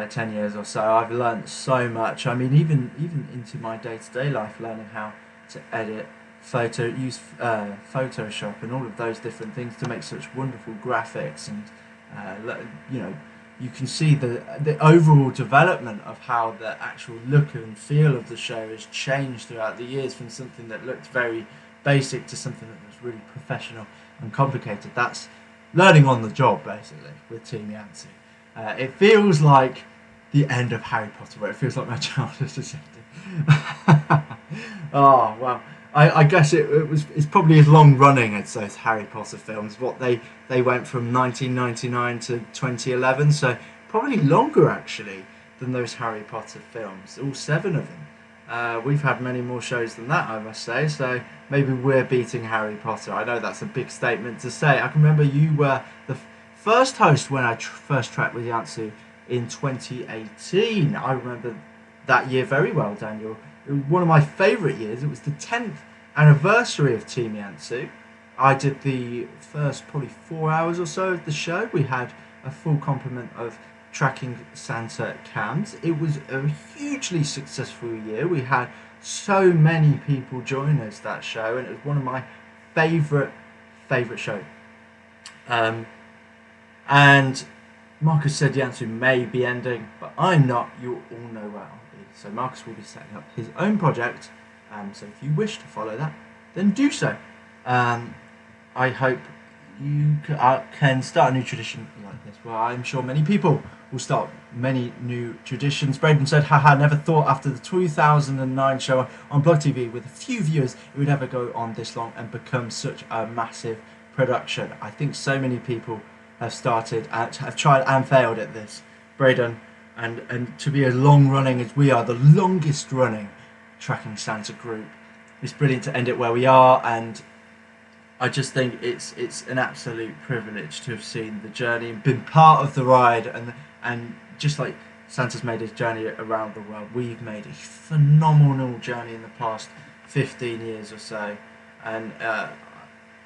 10 years or so. I've learned so much. I mean, even into my day-to-day life, learning how to edit, use Photoshop and all of those different things to make such wonderful graphics, and you can see the overall development of how the actual look and feel of the show has changed throughout the years, from something that looked very basic to something that was really professional and complicated. That's learning on the job, basically, with Team YANTSU. It feels like the end of Harry Potter, where it feels like my childhood is ending. Oh, well, I guess it's probably as long running as those Harry Potter films. What they went from 1999 to 2011, so probably longer actually than those Harry Potter films, all 7 of them. We've had many more shows than that, I must say, so maybe we're beating Harry Potter. I know that's a big statement to say. I can remember you were the first host when I first tracked with YANTSU in 2018. I remember that year very well, Daniel. It was one of my favourite years. It was the 10th anniversary of Team YANTSU. I did the first probably 4 hours or so of the show. We had a full complement of Tracking Santa cams. It was a hugely successful year. We had so many people join us that show, and it was one of my favourite shows. And Marcus said YANTSU may be ending, but I'm not. You all know where I'll be. So Marcus will be setting up his own project. So if you wish to follow that, then do so. I hope you can start a new tradition like this. Well, I'm sure many people will start many new traditions. Braden said, haha, never thought after the 2009 show on Blog TV with a few viewers it would ever go on this long and become such a massive production. I think so many people have started and have tried and failed at this, Braden, and to be as long running as we are, the longest running Tracking Santa group, it's brilliant to end it where we are. And I just think it's an absolute privilege to have seen the journey and been part of the ride, and just like Santa's made his journey around the world, we've made a phenomenal journey in the past 15 years or so, and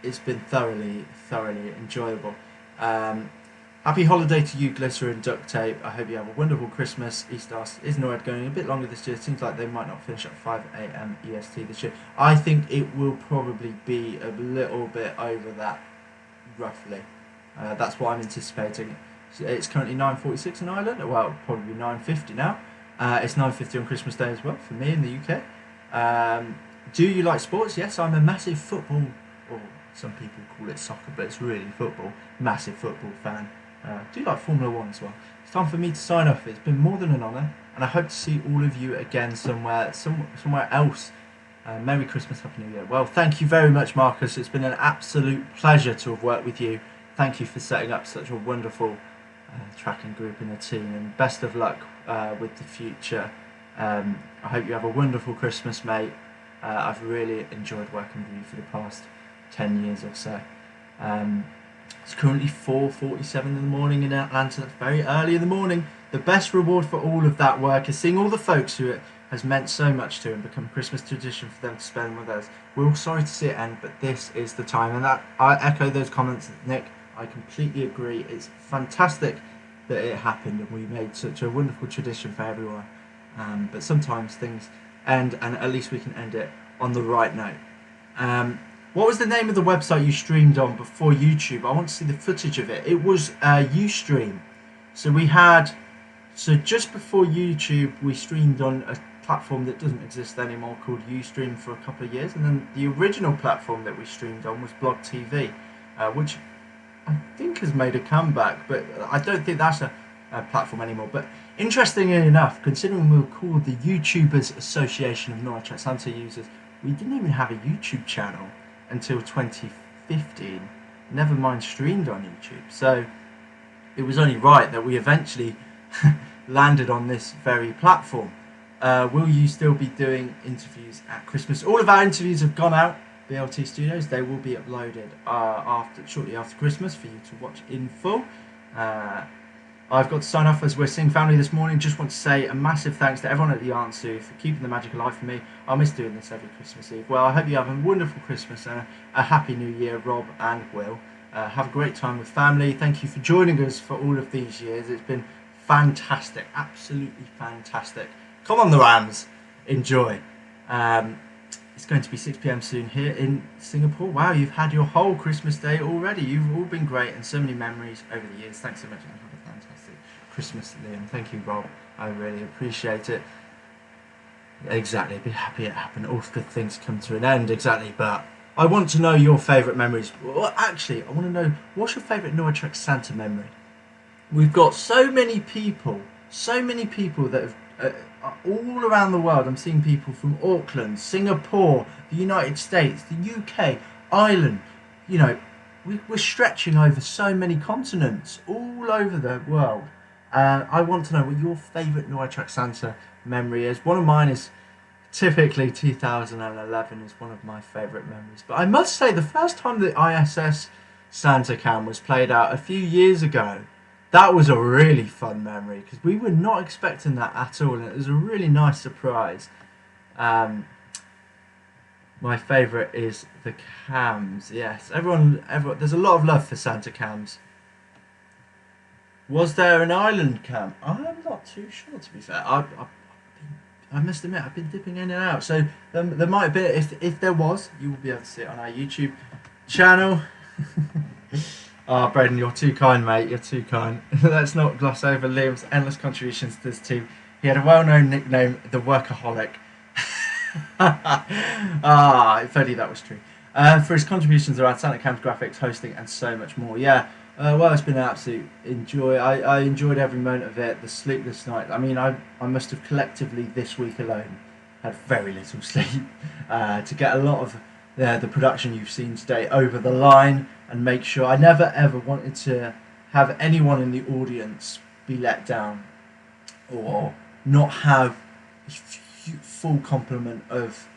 it's been thoroughly enjoyable. Happy holiday to you, Glitter and Duct Tape. I hope you have a wonderful Christmas. Easter is NORAD going a bit longer this year. It seems like they might not finish at 5 a.m. EST this year. I think it will probably be a little bit over that, roughly. That's what I'm anticipating. It's currently 9:46 in Ireland. Well, probably 9:50 now. It's 9:50 on Christmas Day as well for me in the UK. Do you like sports? Yes, I'm a massive football, or some people call it soccer, but it's really football. Massive football fan. Do like Formula 1 as well. It's time for me to sign off. It's been more than an honour, and I hope to see all of you again somewhere else Merry Christmas, Happy New Year. Well, thank you very much, Marcus. It's been an absolute pleasure to have worked with you. Thank you for setting up such a wonderful tracking group and a team, and best of luck with the future. I hope you have a wonderful Christmas, mate. I've really enjoyed working with you for the past 10 years or so. It's currently 4:47 in the morning in Atlanta. That's very early in the morning. The best reward for all of that work is seeing all the folks who it has meant so much to and become a Christmas tradition for them to spend with us. We're all sorry to see it end, but this is the time. And that I echo those comments, Nick. I completely agree. It's fantastic that it happened and we made such a wonderful tradition for everyone. But sometimes things end, and at least we can end it on the right note. What was the name of the website you streamed on before YouTube? I want to see the footage of it. It was Ustream. So just before YouTube, we streamed on a platform that doesn't exist anymore called Ustream for a couple of years, and then the original platform that we streamed on was Blog TV, which I think has made a comeback, but I don't think that's a platform anymore. But interestingly enough, considering we were called the YouTubers Association of NORAD TrackingSanta users, we didn't even have a YouTube channel until 2015, never mind streamed on YouTube. So it was only right that we eventually landed on this very platform. Will you still be doing interviews at Christmas? All of our interviews have gone out, BLT Studios. They will be uploaded shortly after Christmas for you to watch in full. I've got to sign off as we're seeing family this morning. Just want to say a massive thanks to everyone at the YANTSU for keeping the magic alive for me. I'll miss doing this every Christmas Eve. Well, I hope you have a wonderful Christmas and a happy New Year, Rob and Will. Have a great time with family. Thank you for joining us for all of these years. It's been fantastic, absolutely fantastic. Come on, the Rams, enjoy. It's going to be 6 p.m. soon here in Singapore. Wow, you've had your whole Christmas day already. You've all been great and so many memories over the years. Thanks so much and have a fantastic Christmas, Liam. Thank you, Rob. I really appreciate it. Exactly, be happy it happened. All good things come to an end, exactly. But I want to know your favourite memories. Well, actually, I want to know, what's your favourite NORAD TrackingSanta memory? We've got so many people that have all around the world. I'm seeing people from Auckland, Singapore, the United States, the UK, Ireland. You know, we're stretching over so many continents all over the world. I want to know what your favourite NORAD TrackingSanta memory is. One of mine is typically 2011 is one of my favourite memories. But I must say, the first time the ISS Santa Cam was played out a few years ago, that was a really fun memory because we were not expecting that at all, and it was a really nice surprise. My favourite is the cams. Yes, everyone. There's a lot of love for Santa cams. Was there an island cam? I'm not too sure, to be fair. I must admit, I've been dipping in and out. So there might be, if there was, you will be able to see it on our YouTube channel. Oh, Braden, you're too kind, mate. You're too kind. Let's not gloss over Liam's endless contributions to this team. He had a well-known nickname, the Workaholic. If only that was true. For his contributions around Santa Cam's graphics, hosting, and so much more. Yeah, well, it's been an absolute enjoy. I enjoyed every moment of it. The sleepless night. I mean, I must have collectively this week alone had very little sleep to get a lot of the production you've seen today over the line and make sure. I never ever wanted to have anyone in the audience be let down or not have full complement of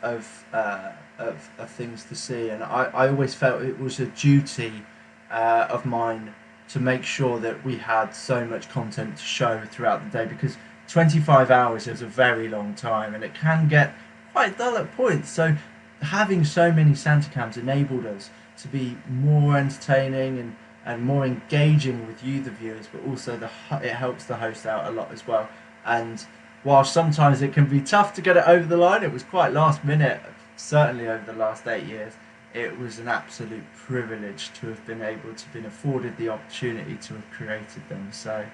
things to see, and I always felt it was a duty of mine to make sure that we had so much content to show throughout the day, because 25 hours is a very long time and it can get quite dull at points. So having so many Santa cams enabled us to be more entertaining and more engaging with you, the viewers, but also it helps the host out a lot as well. And while sometimes it can be tough to get it over the line, it was quite last minute, certainly over the last 8 years. It was an absolute privilege to have been able to been afforded the opportunity to have created them. So,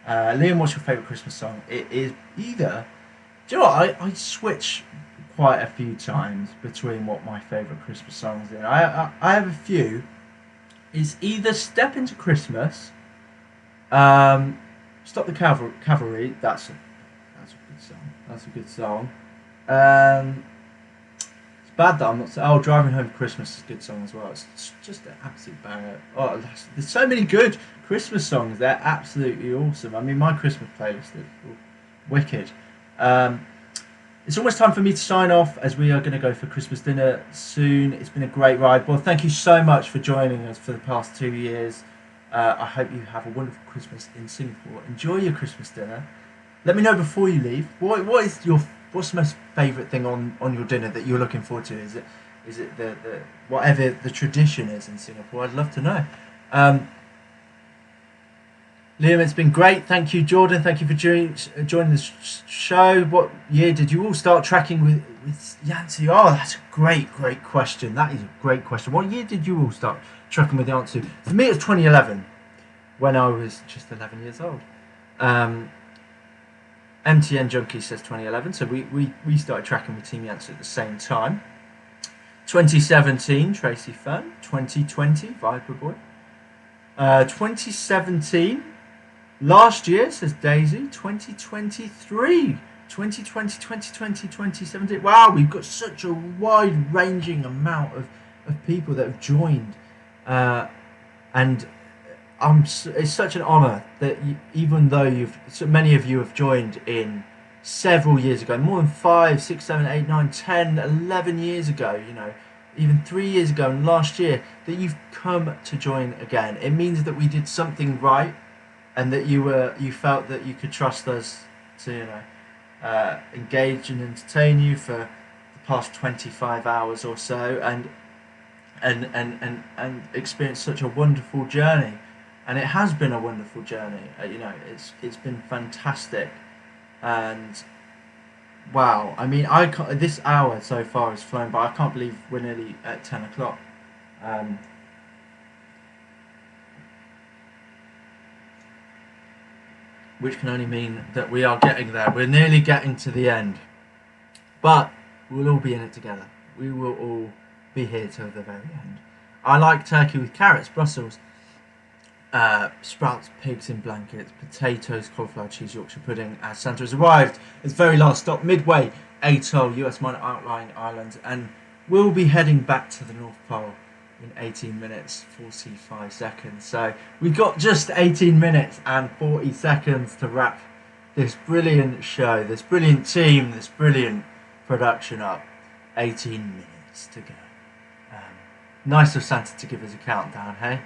Liam, what's your favourite Christmas song? It is either, do you know what, I switch quite a few times between what my favourite Christmas songs are. I have a few. It's either Step Into Christmas, Stop the Cavalry, that's a good song. That's a good song. bad that I'm not. Oh, Driving Home for Christmas is a good song as well. It's just an absolute banger. Oh, there's so many good Christmas songs. They're absolutely awesome. I mean, my Christmas playlist is wicked. It's almost time for me to sign off as we are going to go for Christmas dinner soon. It's been a great ride. Well, thank you so much for joining us for the past 2 years. I hope you have a wonderful Christmas in Singapore. Enjoy your Christmas dinner. Let me know before you leave. What's the most favourite thing on your dinner that you're looking forward to? Is it the whatever the tradition is in Singapore? I'd love to know. Liam, it's been great. Thank you, Jordan. Thank you for joining the show. What year did you all start tracking with YANTSU? Oh, that's a great question. That is a great question. What year did you all start tracking with YANTSU? For me, it was 2011, when I was just 11 years old. MTN Junkie says 2011, so we started tracking with Team YANTSU at the same time. 2017, Tracy Fun. 2020, Viper Boy. 2017, last year, says Daisy. 2023, 2020, 2020, 2017. Wow, we've got such a wide-ranging amount of people that have joined. And it's such an honour that even though so many of you have joined in several years ago, more than 5, 6, 7, 8, 9, 10, 11 years ago, even 3 years ago and last year, that you've come to join again. It means that we did something right, and that you felt that you could trust us to engage and entertain you for the past 25 hours or so, and experience such a wonderful journey. And it has been a wonderful journey. It's been fantastic, and wow. I mean, this hour so far has flown by. I can't believe we're nearly at 10 o'clock. Which can only mean that we are getting there. We're nearly getting to the end, but we'll all be in it together. We will all be here till the very end. I like turkey with carrots, Brussels. Sprouts, pigs in blankets, potatoes, cauliflower, cheese, Yorkshire pudding as Santa has arrived. Its very last stop, Midway, Atoll, US minor outlying islands, and we'll be heading back to the North Pole in 18 minutes 45 seconds. So we've got just 18 minutes and 40 seconds to wrap this brilliant show, this brilliant team, this brilliant production up. 18 minutes to go. Nice of Santa to give us a countdown, hey?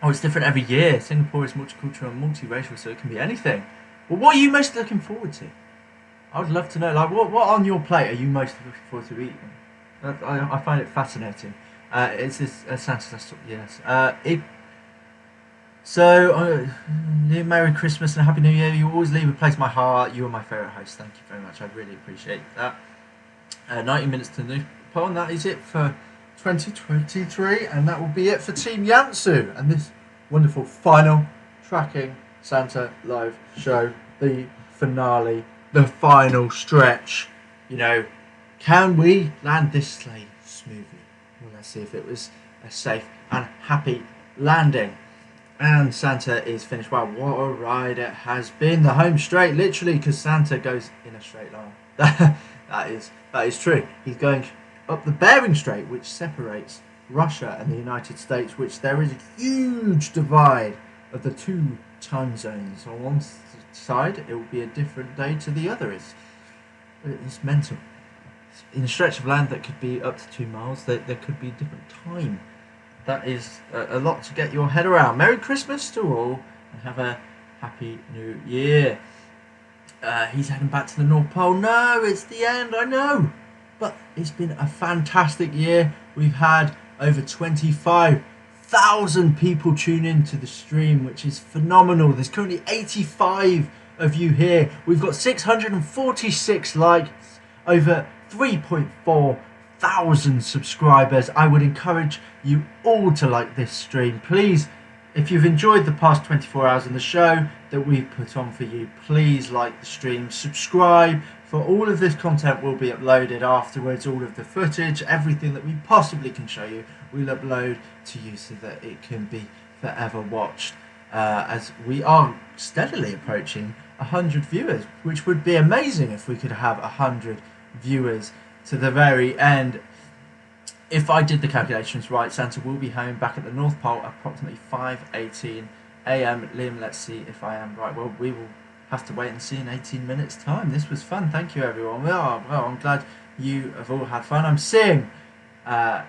It's different every year. Singapore is multicultural and multiracial, so it can be anything. Well, what are you most looking forward to? I would love to know. Like, what on your plate are you most looking forward to eating? I find it fascinating. It's this Santa's yes. Merry Christmas and a Happy New Year. You always leave a place in my heart. You are my favourite host. Thank you very much. I really appreciate that. 90 minutes to the poll, and that is it for 2023, and that will be it for Team YANTSU and this wonderful final Tracking Santa live show, the finale, the final stretch. Can we land this sleigh smoothly? Well, let's see if it was a safe and happy landing. And Santa is finished. Wow, what a ride it has been. The home straight, literally, because Santa goes in a straight line. that is true. He's going up the Bering Strait, which separates Russia and the United States, which there is a huge divide of the two time zones. On one side, it will be a different day to the other. It's mental. In a stretch of land that could be up to 2 miles, there could be different time. That is a lot to get your head around. Merry Christmas to all, and have a Happy New Year. He's heading back to the North Pole. No, it's the end, I know. But it's been a fantastic year. We've had over 25,000 people tune in to the stream, which is phenomenal. There's currently 85 of you here. We've got 646 likes, over 3.4 thousand subscribers. I would encourage you all to like this stream. Please, if you've enjoyed the past 24 hours in the show that we've put on for you, please like the stream, subscribe. For all of this content will be uploaded afterwards. All of the footage, everything that we possibly can show you, we'll upload to you so that it can be forever watched. As we are steadily approaching 100 viewers, which would be amazing if we could have 100 viewers to the very end. If I did the calculations right, Santa will be home back at the North Pole at approximately 5:18 a.m. Liam, let's see if I am right. Well, we will have to wait and see in 18 minutes' time. This was fun. Thank you, everyone. Well, I'm glad you have all had fun. I'm seeing a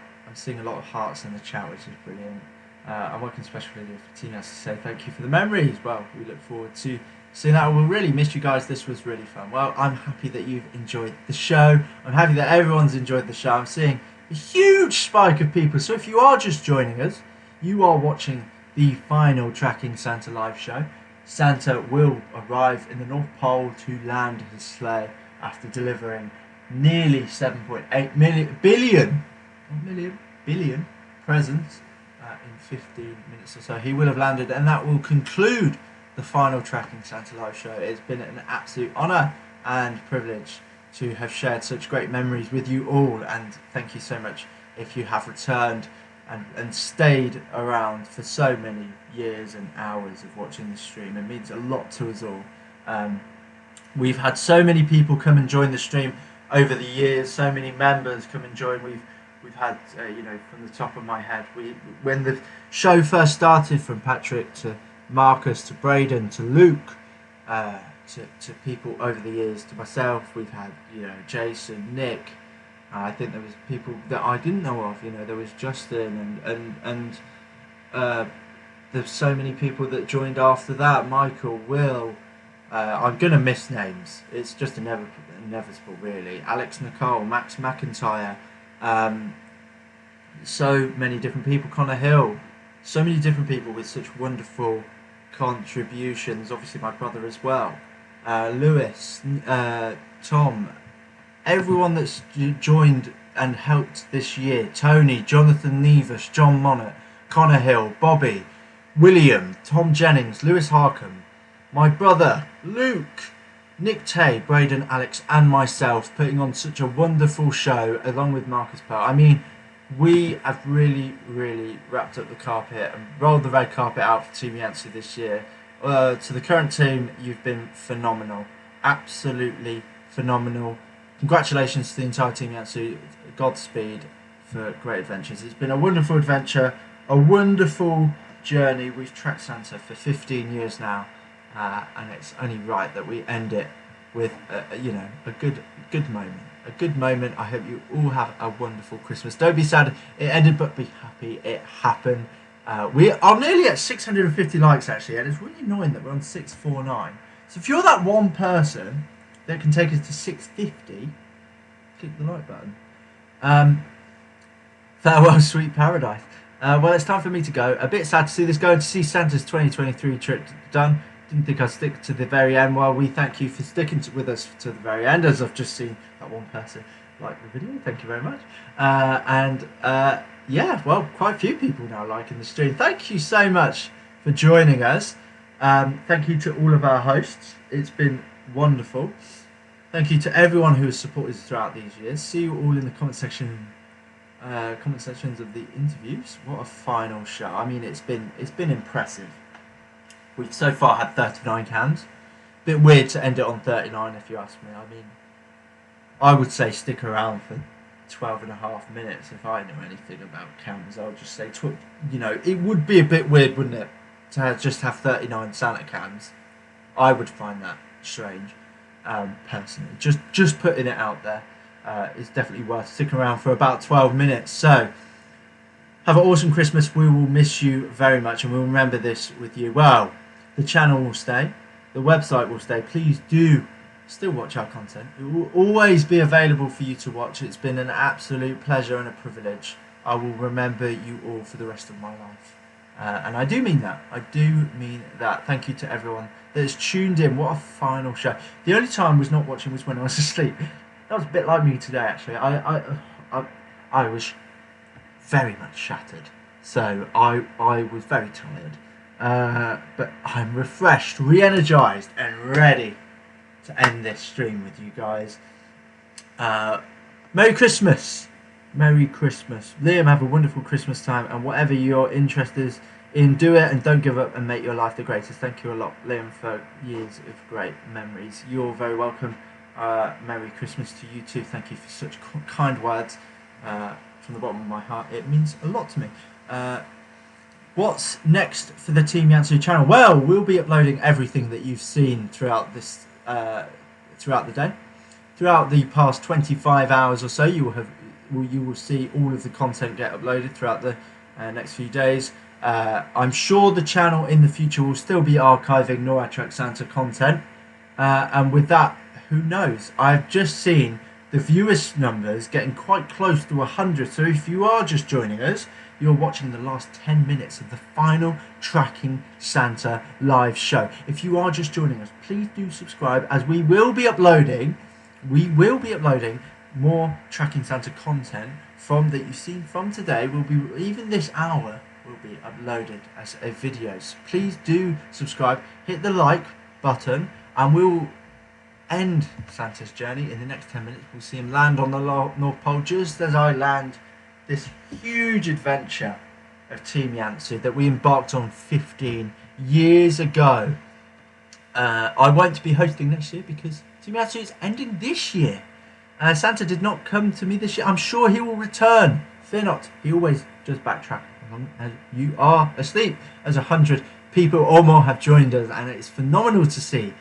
lot of hearts in the chat, which is brilliant. I'm working especially for Team S to say thank you for the memories. Well, we look forward to seeing that. We'll really miss you guys. This was really fun. Well, I'm happy that you've enjoyed the show. I'm happy that everyone's enjoyed the show. I'm seeing a huge spike of people. So if you are just joining us, you are watching the final Tracking Santa live show. Santa will arrive in the North Pole to land his sleigh after delivering nearly 7.8 billion presents in 15 minutes or so. He will have landed, and that will conclude the final Tracking Santa live show. It's been an absolute honour and privilege to have shared such great memories with you all, and thank you so much if you have returned and stayed around for so many years and hours of watching the stream. It means a lot to us all. We've had so many people come and join the stream over the years, so many members come and join. We've had, from the top of my head, when the show first started, from Patrick to Marcus to Braden to Luke, to people over the years, to myself, we've had, Jason, Nick. I think there was people that I didn't know of. There was Justin and there's so many people that joined after that. Michael, Will. I'm gonna miss names. It's just inevitable, really. Alex, Nicole, Max McIntyre. So many different people. Connor Hill. So many different people with such wonderful contributions. Obviously, my brother as well. Lewis, Tom. Everyone that's joined and helped this year. Tony, Jonathan Nevis, John Monnett, Connor Hill, Bobby, William, Tom Jennings, Lewis Harkham, my brother, Luke, Nick Tay, Braden, Alex and myself, putting on such a wonderful show along with Marcus Pearl. I mean, we have really, really wrapped up the carpet and rolled the red carpet out for Team YANTSU this year. To the current team, you've been phenomenal. Absolutely phenomenal. Congratulations to the entire Team YANTSU. Godspeed for great adventures. It's been a wonderful adventure, a wonderful journey. We've tracked Santa for 15 years now, and it's only right that we end it with a good moment. A good moment. I hope you all have a wonderful Christmas. Don't be sad it ended, but be happy it happened. We are nearly at 650 likes actually, and it's really annoying that we're on 649. So if you're that one person that can take us to 650, click the like button. Farewell, sweet paradise. Well, it's time for me to go. A bit sad to see this go, to see Santa's 2023 trip done. Didn't think I'd stick to the very end. Well, we thank you for sticking with us to the very end, as I've just seen that one person like the video. Thank you very much. Yeah, well, quite a few people now liking the stream. Thank you so much for joining us. Thank you to all of our hosts. It's been wonderful. Thank you to everyone who has supported us throughout these years. See you all in the comment sections of the interviews. What a final show! I mean, it's been impressive. We've so far had 39 cams. Bit weird to end it on 39, if you ask me. I mean, I would say stick around for 12.5 minutes if I know anything about cams. I would just say, it would be a bit weird, wouldn't it, to just have 39 Santa cams? I would find that strange, personally. Just putting it out there. It's definitely worth sticking around for about 12 minutes. So, have an awesome Christmas. We will miss you very much, and we'll remember this with you. Well, the channel will stay. The website will stay. Please do still watch our content. It will always be available for you to watch. It's been an absolute pleasure and a privilege. I will remember you all for the rest of my life. And I do mean that. I do mean that. Thank you to everyone that has tuned in. What a final show. The only time I was not watching was when I was asleep. That was a bit like me today, actually. I was very much shattered. So I was very tired. But I'm refreshed, re-energized and ready to end this stream with you guys. Merry Christmas. Merry Christmas. Liam, have a wonderful Christmas time, and whatever your interest is in, do it and don't give up and make your life the greatest. Thank you a lot, Liam, for years of great memories. You're very welcome. Merry Christmas to you too. Thank you for such kind words from the bottom of my heart. It means a lot to me. What's next for the Team YANTSU channel? Well, we'll be uploading everything that you've seen throughout this throughout the day. Throughout the past 25 hours or so, you will see all of the content get uploaded throughout the next few days. I'm sure the channel in the future will still be archiving NORAD TrackingSanta content, and with that, who knows? I've just seen the viewers numbers getting quite close to 100, so if you are just joining us, you're watching the last 10 minutes of the final TrackingSanta live show. If you are just joining us, please do subscribe, as we will be uploading more TrackingSanta content from that you've seen from today. Will be, even this hour will be uploaded as a video. So please do subscribe, hit the like button, and we'll end Santa's journey in the next 10 minutes. We'll see him land on the North Pole just as I land this huge adventure of Team YANTSU that we embarked on 15 years ago. I won't be hosting next year because Team YANTSU is ending this year. Santa did not come to me this year. I'm sure he will return. Fear not. He always does backtrack as long as you are asleep. As 100 people or more have joined us, and it's phenomenal to see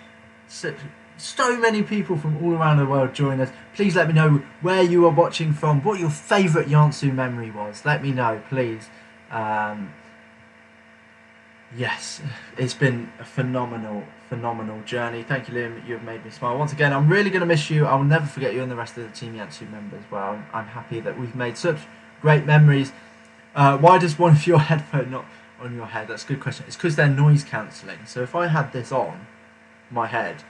so many people from all around the world join us. Please let me know where you are watching from, what your favourite YANTSU memory was. Let me know, please. Yes, it's been a phenomenal journey. Thank you, Liam. You have made me smile once again. I'm really going to miss you. I will never forget you and the rest of the Team YANTSU members as well. I'm happy that we've made such great memories. Why does one of your headphones not on your head? That's a good question. It's because they're noise cancelling. So if I had this on my head,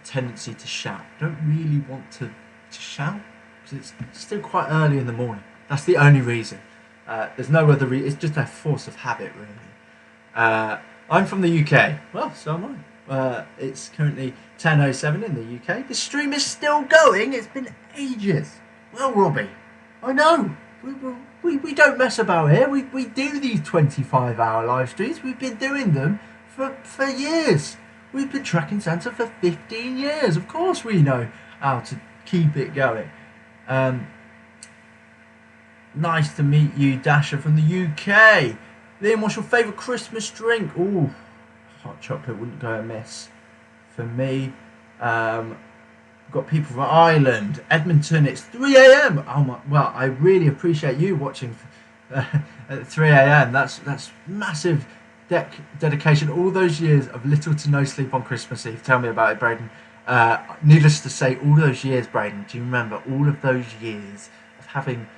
tendency to shout. I don't really want to shout because it's still quite early in the morning. That's the only reason. There's no other reason. It's just a force of habit, really. I'm from the UK. Well, so am I. It's currently 10:07 in the UK. The stream is still going. It's been ages. Well, Robbie, I know. We don't mess about here. We do these 25-hour live streams. We've been doing them for years. We've been tracking Santa for 15 years. Of course we know how to keep it going. Nice to meet you, Dasher from the UK. Liam, what's your favourite Christmas drink? Ooh, hot chocolate wouldn't go amiss for me. Got people from Ireland, Edmonton. It's 3 a.m. Oh my! Well, I really appreciate you watching at 3 a.m. That's massive dedication. All those years of little to no sleep on Christmas Eve. Tell me about it, Braden. Needless to say, all those years, Braden. Do you remember all of those years of having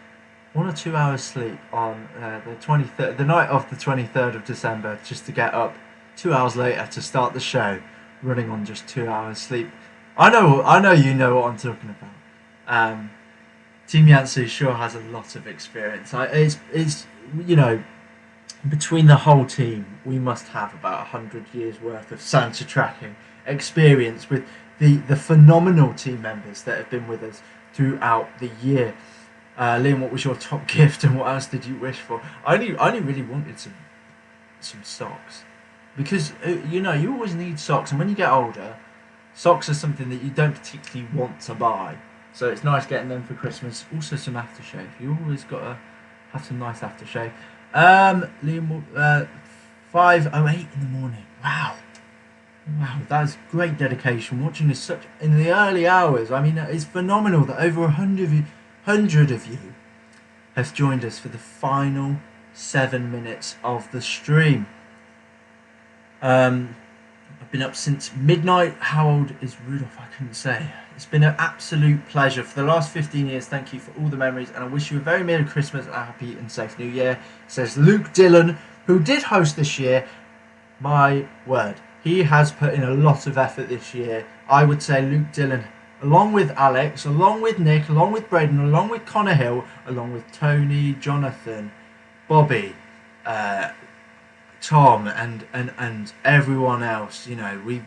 1 or 2 hours sleep on the 23rd, the night of the 23rd of December, just to get up 2 hours later to start the show, running on just 2 hours sleep? I know you know what I'm talking about. Team YANTSU sure has a lot of experience. It's you know, between the whole team, we must have about 100 years worth of Santa tracking experience with the phenomenal team members that have been with us throughout the year. Liam, what was your top gift and what else did you wish for? I only really wanted some socks, because you know, you always need socks, and when you get older, socks are something that you don't particularly want to buy, so it's nice getting them for Christmas. Also some aftershave. You always got to have some nice aftershave. Liam, 5:08 in the morning. Wow, that's great dedication. Watching this such in the early hours. I mean, it's phenomenal that over 100 of you have joined us for the final 7 minutes of the stream. I've been up since midnight. How old is Rudolph? I couldn't say. It's been an absolute pleasure for the last 15 years. Thank you for all the memories, and I wish you a very Merry Christmas and a happy and safe New Year, says Luke Dillon, who did host this year. My word, he has put in a lot of effort this year. I would say Luke Dillon, along with Alex, along with Nick, along with Braden, along with Connor Hill, along with Tony, Jonathan, Bobby, Tom, and everyone else. You know, we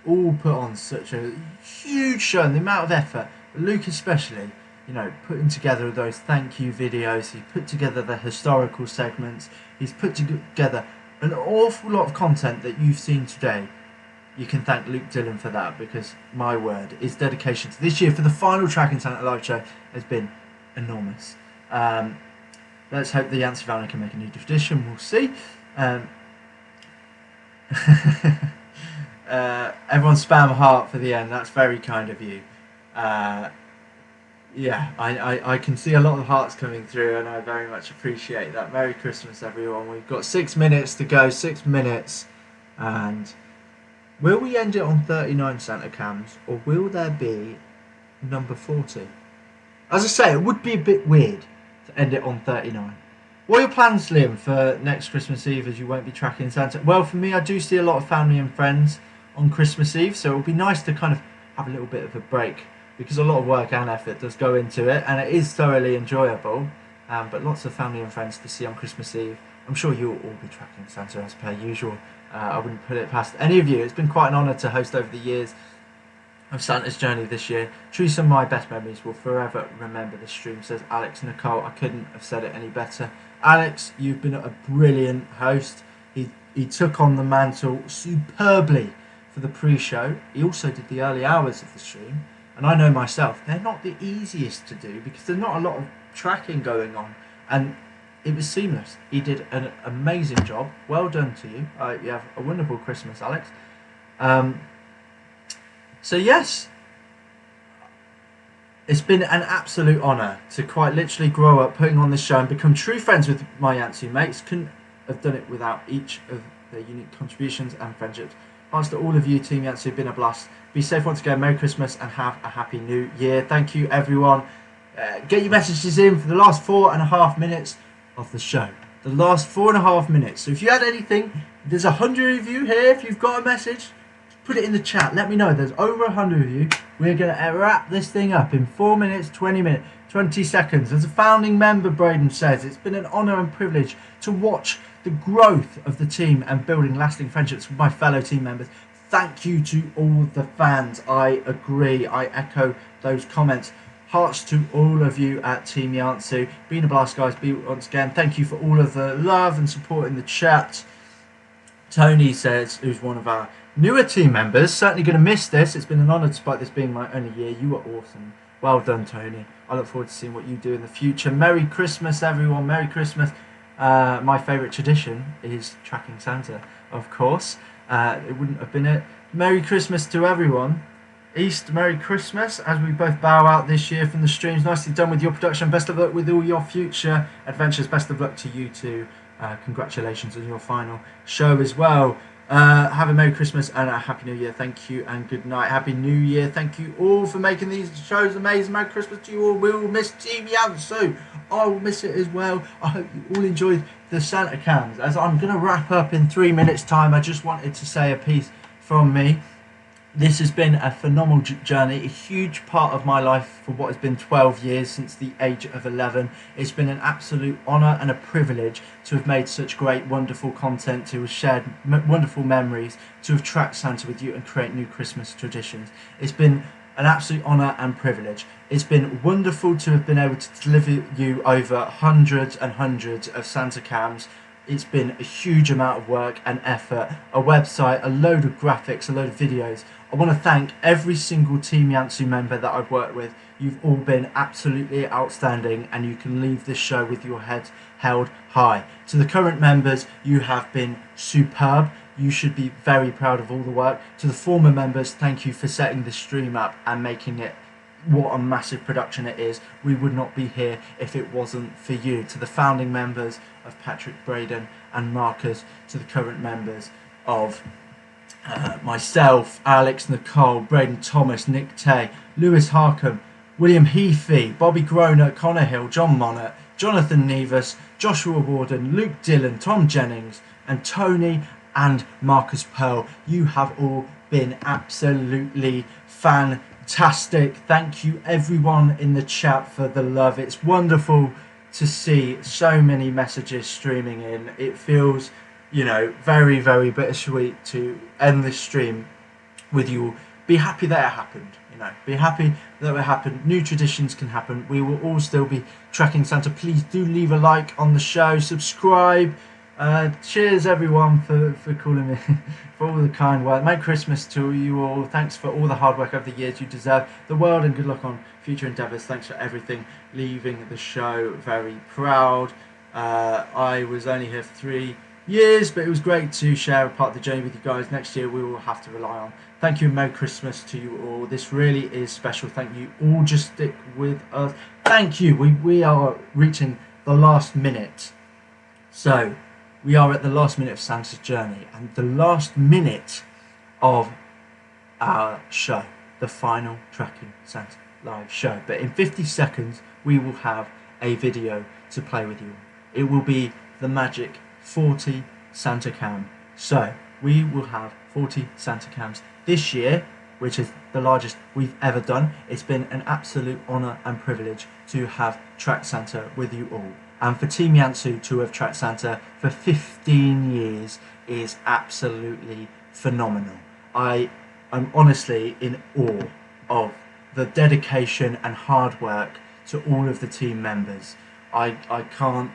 all put on such a huge show, and the amount of effort, Luke especially, you know, putting together those thank you videos. He put together the historical segments. He's put together an awful lot of content that you've seen today. you can thank Luke Dillon for that, because my word, his dedication to this year for the final Tracking Santa live show has been enormous. Let's hope the YANTSU family can make a new tradition. We'll see. Everyone spam heart for the end. That's very kind of you. Yeah, I can see a lot of hearts coming through, and I very much appreciate that. Merry Christmas, everyone. We've got 6 minutes to go. 6 minutes. And will we end it on 39 Santa cams, or will there be number 40? As I say, it would be a bit weird to end it on 39. What are your plans, Liam, for next Christmas Eve, as you won't be tracking Santa? Well, for me, I do see a lot of family and friends on Christmas Eve, so it would be nice to kind of have a little bit of a break, because a lot of work and effort does go into it, and it is thoroughly enjoyable. But lots of family and friends to see on Christmas Eve. I'm sure you'll all be tracking Santa as per usual. I wouldn't put it past any of you. It's been quite an honour to host over the years of Santa's journey this year. Truly, some of my best memories. Will forever remember this stream, says Alex Nicole. I couldn't have said it any better. Alex, you've been a brilliant host. He took on the mantle superbly for the pre-show. He also did the early hours of the stream. And I know myself, they're not the easiest to do, because there's not a lot of tracking going on. And it was seamless. He did an amazing job. Well done to you. You have a wonderful Christmas, Alex. So yes, it's been an absolute honour to quite literally grow up putting on this show and become true friends with my YANTSU mates. Couldn't have done it without each of their unique contributions and friendships. Thanks to all of you, Team YANTSU. Been a blast. Be safe once again. Merry Christmas and have a happy new year. Thank you, everyone. Get your messages in for the last 4.5 minutes of the show. The last 4.5 minutes. So if you had anything, there's 100 of you here. If you've got a message, put it in the chat. Let me know. There's over 100 of you. We're going to wrap this thing up in 4 minutes, 20 seconds. As a founding member, Braden says, it's been an honour and privilege to watch the growth of the team and building lasting friendships with my fellow team members. Thank you to all the fans. I agree. I echo those comments. Hearts to all of you at Team YANTSU. Been a blast, guys. Once again, thank you for all of the love and support in the chat. Tony says, who's one of our newer team members, certainly going to miss this. It's been an honour despite this being my only year. You are awesome. Well done, Tony. I look forward to seeing what you do in the future. Merry Christmas, everyone. Merry Christmas. My favourite tradition is tracking Santa, of course. It wouldn't have been it. Merry Christmas to everyone. East, Merry Christmas, as we both bow out this year from the streams. Nicely done with your production. Best of luck with all your future adventures. Best of luck to you too. Congratulations on your final show as well. Have a Merry Christmas and a Happy New Year. Thank you and good night. Happy New Year. Thank you all for making these shows amazing. Merry Christmas to you all. We will miss Team YANTSU. I will miss it as well. I hope you all enjoyed the Santa cams. As I'm going to wrap up in 3 minutes time, I just wanted to say a piece from me. This has been a phenomenal journey, a huge part of my life for what has been 12 years since the age of 11. It's been an absolute honour and a privilege to have made such great, wonderful content, to have shared wonderful memories, to have tracked Santa with you and create new Christmas traditions. It's been an absolute honour and privilege. It's been wonderful to have been able to deliver you over hundreds and hundreds of Santa cams. It's been a huge amount of work and effort, a website, a load of graphics, a load of videos. I want to thank every single Team YANTSU member that I've worked with. You've all been absolutely outstanding, and you can leave this show with your head held high. To the current members, you have been superb. You should be very proud of all the work. To the former members, thank you for setting this stream up and making it what a massive production it is. We would not be here if it wasn't for you. To the founding members of Patrick, Braden and Marcus, to the current members of myself, Alex, Nicole, Braden Thomas, Nick Tay, Lewis Harkham, William Heafy, Bobby Groner, Connor Hill, John Monnett, Jonathan Nevis, Joshua Warden, Luke Dillon, Tom Jennings and Tony and Marcus Pearl. You have all been absolutely fantastic. Thank you everyone in the chat for the love. It's wonderful to see so many messages streaming in. It feels, you know, very, very bittersweet to end this stream with you all. Be happy that it happened, you know. Be happy that it happened. New traditions can happen. We will all still be tracking Santa. Please do leave a like on the show, subscribe, Cheers everyone for calling me, for all the kind words. Merry Christmas to you all. Thanks for all the hard work over the years. You deserve the world, and good luck on future endeavours. Thanks for everything. Leaving the show very proud. I was only here for 3 years, but it was great to share a part of the journey with you guys. Next year we will have to rely on. Thank you and Merry Christmas to you all. This really is special. Thank you all. Just stick with us. Thank you. We are reaching the last minute. So we are at the last minute of Santa's journey and the last minute of our show, the final Tracking Santa live show. But in 50 seconds, we will have a video to play with you. It will be the magic 40 Santa cam. So we will have 40 Santa cams this year, which is the largest we've ever done. It's been an absolute honour and privilege to have Track Santa with you all. And for Team YANTSU to have tracked Santa for 15 years is absolutely phenomenal. I am honestly in awe of the dedication and hard work to all of the team members. I can't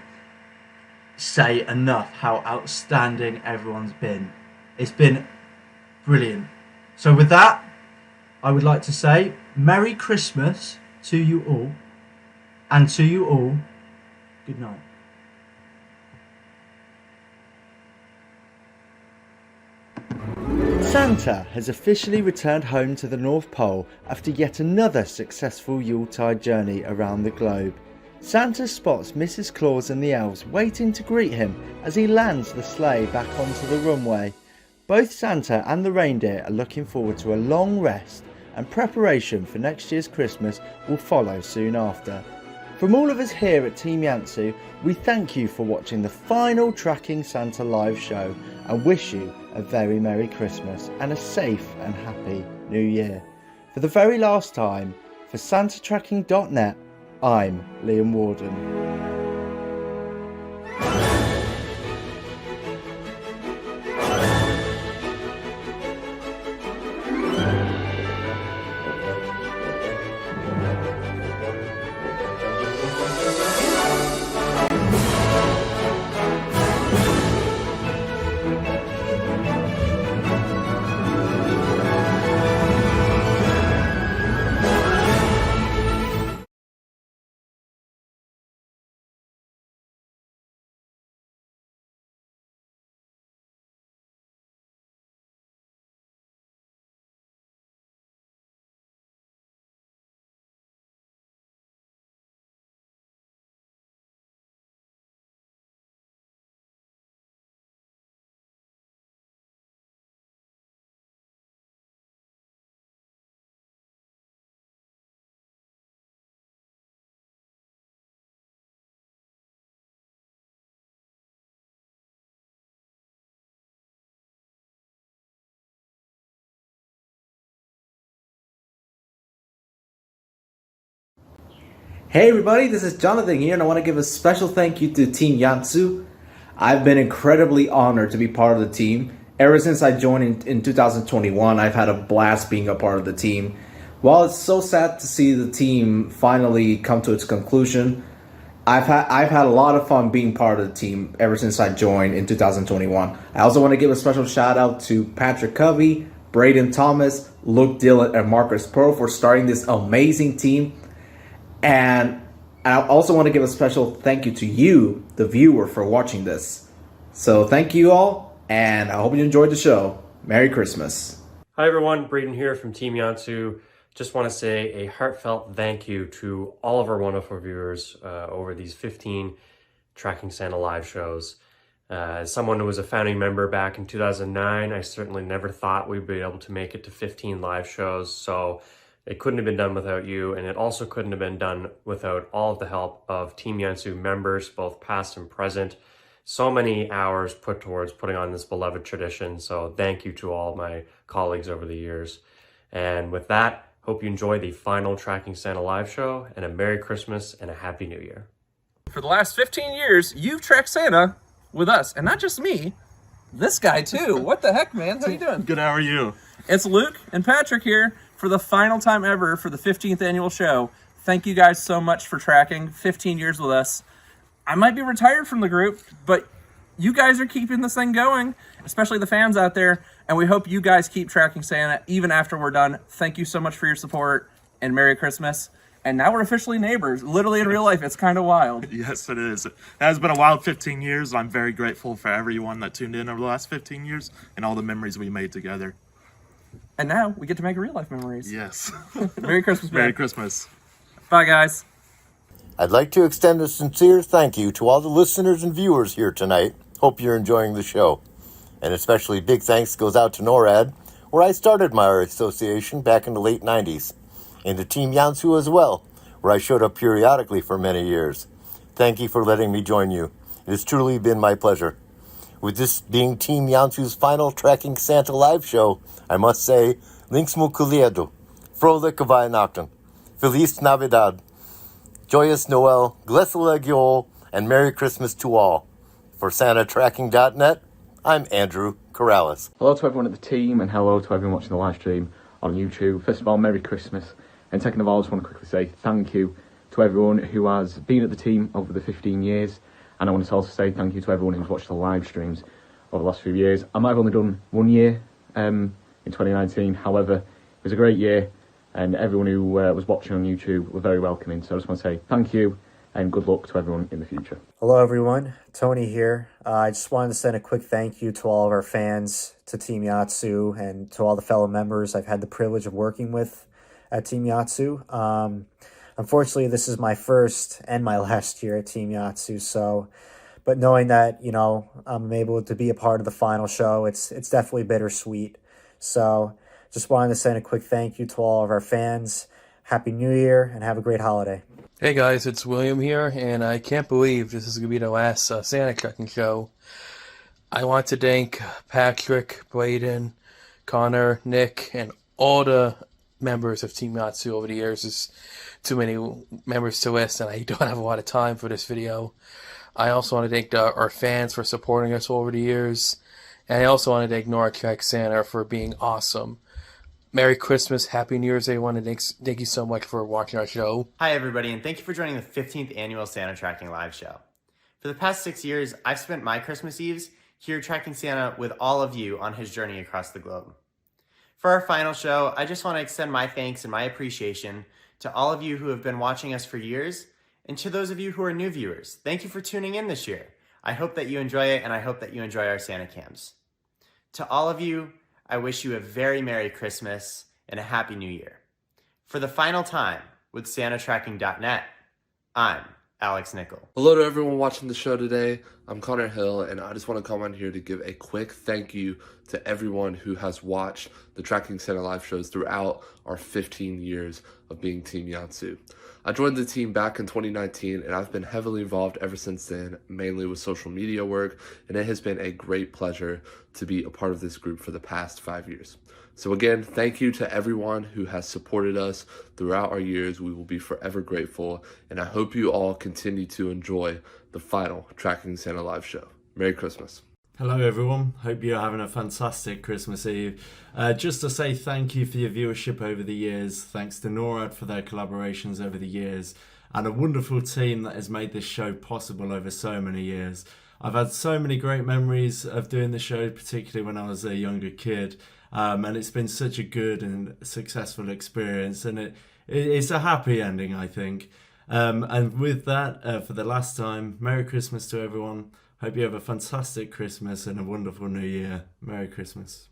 say enough how outstanding everyone's been. It's been brilliant. So with that, I would like to say Merry Christmas to you all, and to you all, good night. Santa has officially returned home to the North Pole after yet another successful Yuletide journey around the globe. Santa spots Mrs. Claus and the elves waiting to greet him as he lands the sleigh back onto the runway. Both Santa and the reindeer are looking forward to a long rest, and preparation for next year's Christmas will follow soon after. From all of us here at Team YANTSU, we thank you for watching the final Tracking Santa live show and wish you a very Merry Christmas and a safe and happy New Year. For the very last time, for SantaTracking.net, I'm Liam Warden. Hey everybody, this is Jonathan here, and I want to give a special thank you to Team YANTSU. I've been incredibly honored to be part of the team. Ever since I joined in 2021, I've had a blast being a part of the team. While it's so sad to see the team finally come to its conclusion, I've had a lot of fun being part of the team ever since I joined in 2021. I also want to give a special shout out to Patrick Covey, Braden Thomas, Luke Dillon, and Marcus Pearl for starting this amazing team. And I also want to give a special thank you to you, the viewer, for watching this. So thank you all, and I hope you enjoyed the show. Merry Christmas. Hi everyone, Braden here from Team YANTSU. Just want to say a heartfelt thank you to all of our wonderful viewers over these 15 Tracking Santa live shows. As someone who was a founding member back in 2009, I certainly never thought we'd be able to make it to 15 live shows. So it couldn't have been done without you, and it also couldn't have been done without all of the help of Team YANTSU members, both past and present. So many hours put towards putting on this beloved tradition, so thank you to all of my colleagues over the years. And with that, hope you enjoy the final Tracking Santa live show, and a Merry Christmas and a Happy New Year. For the last 15 years, you've tracked Santa with us, and not just me, this guy too. What the heck, man? How you doing? Good, how are you? It's Luke and Patrick here for the final time ever for the 15th annual show. Thank you guys so much for tracking 15 years with us. I might be retired from the group, but you guys are keeping this thing going, especially the fans out there, and we hope you guys keep tracking Santa even after we're done. Thank you so much for your support, and Merry Christmas. And now we're officially neighbors, literally in real life. It's kind of wild. Yes, it is. It has been a wild 15 years. I'm very grateful for everyone that tuned in over the last 15 years and all the memories we made together. And now we get to make real life memories. Yes. Merry Christmas, man. Merry Christmas. Bye, guys. I'd like to extend a sincere thank you to all the listeners and viewers here tonight. Hope you're enjoying the show. And especially big thanks goes out to NORAD, where I started my association back in the late 90s. And to Team YANTSU as well, where I showed up periodically for many years. Thank you for letting me join you. It has truly been my pleasure. With this being Team YANTSU's final Tracking Santa live show, I must say, Links mo kuliedo, Fröhliche Weihnachten, Feliz Navidad, Joyous Noel, Glessel Legiol, and Merry Christmas to all. For SantaTracking.net, I'm Andrew Corrales. Hello to everyone at the team, and hello to everyone watching the live stream on YouTube. First of all, Merry Christmas. And second of all, I just want to quickly say thank you to everyone who has been at the team over the 15 years. And I want to also say thank you to everyone who's watched the live streams over the last few years. I might have only done 1 year in 2019. However, it was a great year, and everyone who was watching on YouTube were very welcoming. So I just want to say thank you and good luck to everyone in the future. Hello, everyone. Tony here. I just wanted to send a quick thank you to all of our fans, to Team YANTSU, and to all the fellow members I've had the privilege of working with at Team YANTSU. Unfortunately, this is my first and my last year at Team YANTSU, but knowing that, I'm able to be a part of the final show, it's definitely bittersweet. So just wanted to send a quick thank you to all of our fans. Happy New Year, and have a great holiday. Hey guys, it's William here, and I can't believe this is going to be the last Santa Trekking show. I want to thank Patrick, Braden, Connor, Nick, and all the members of Team YANTSU over the years. There's too many members to list, and I don't have a lot of time for this video. I also want to thank our fans for supporting us over the years, and I also want to thank TrackingSanta for being awesome. Merry Christmas, Happy New Year's, everyone, and thank you so much for watching our show. Hi, everybody, and thank you for joining the 15th annual Santa Tracking Live Show. For the past 6 years, I've spent my Christmas Eves here tracking Santa with all of you on his journey across the globe. For our final show, I just want to extend my thanks and my appreciation to all of you who have been watching us for years, and to those of you who are new viewers. Thank you for tuning in this year. I hope that you enjoy it, and I hope that you enjoy our Santa cams. To all of you, I wish you a very Merry Christmas and a Happy New Year. For the final time with SantaTracking.net, I'm Alex Nickel. Hello to everyone watching the show today. I'm Connor Hill, and I just want to come on here to give a quick thank you to everyone who has watched the Tracking Santa live shows throughout our 15 years of being Team YANTSU. I joined the team back in 2019, and I've been heavily involved ever since then, mainly with social media work, and it has been a great pleasure to be a part of this group for the past 5 years. So again, thank you to everyone who has supported us throughout our years. We will be forever grateful, and I hope you all continue to enjoy the final Tracking Santa live show. Merry Christmas. Hello everyone, hope you're having a fantastic Christmas Eve. Just to say thank you for your viewership over the years, thanks to NORAD for their collaborations over the years, and a wonderful team that has made this show possible over so many years. I've had so many great memories of doing the show, particularly when I was a younger kid, and it's been such a good and successful experience, and it's a happy ending, I think. And with that, for the last time, Merry Christmas to everyone. Hope you have a fantastic Christmas and a wonderful New Year. Merry Christmas.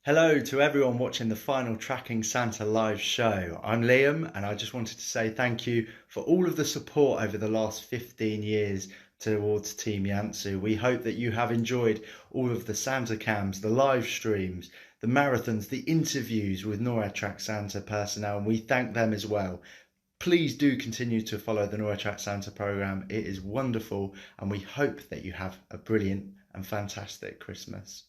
Hello to everyone watching the final Tracking Santa live show. I'm Liam, and I just wanted to say thank you for all of the support over the last 15 years towards Team YANTSU. We hope that you have enjoyed all of the Santa cams, the live streams, the marathons, the interviews with NORAD Track Santa personnel, and we thank them as well. Please do continue to follow the NORAD Track Santa program. It is wonderful, and we hope that you have a brilliant and fantastic Christmas.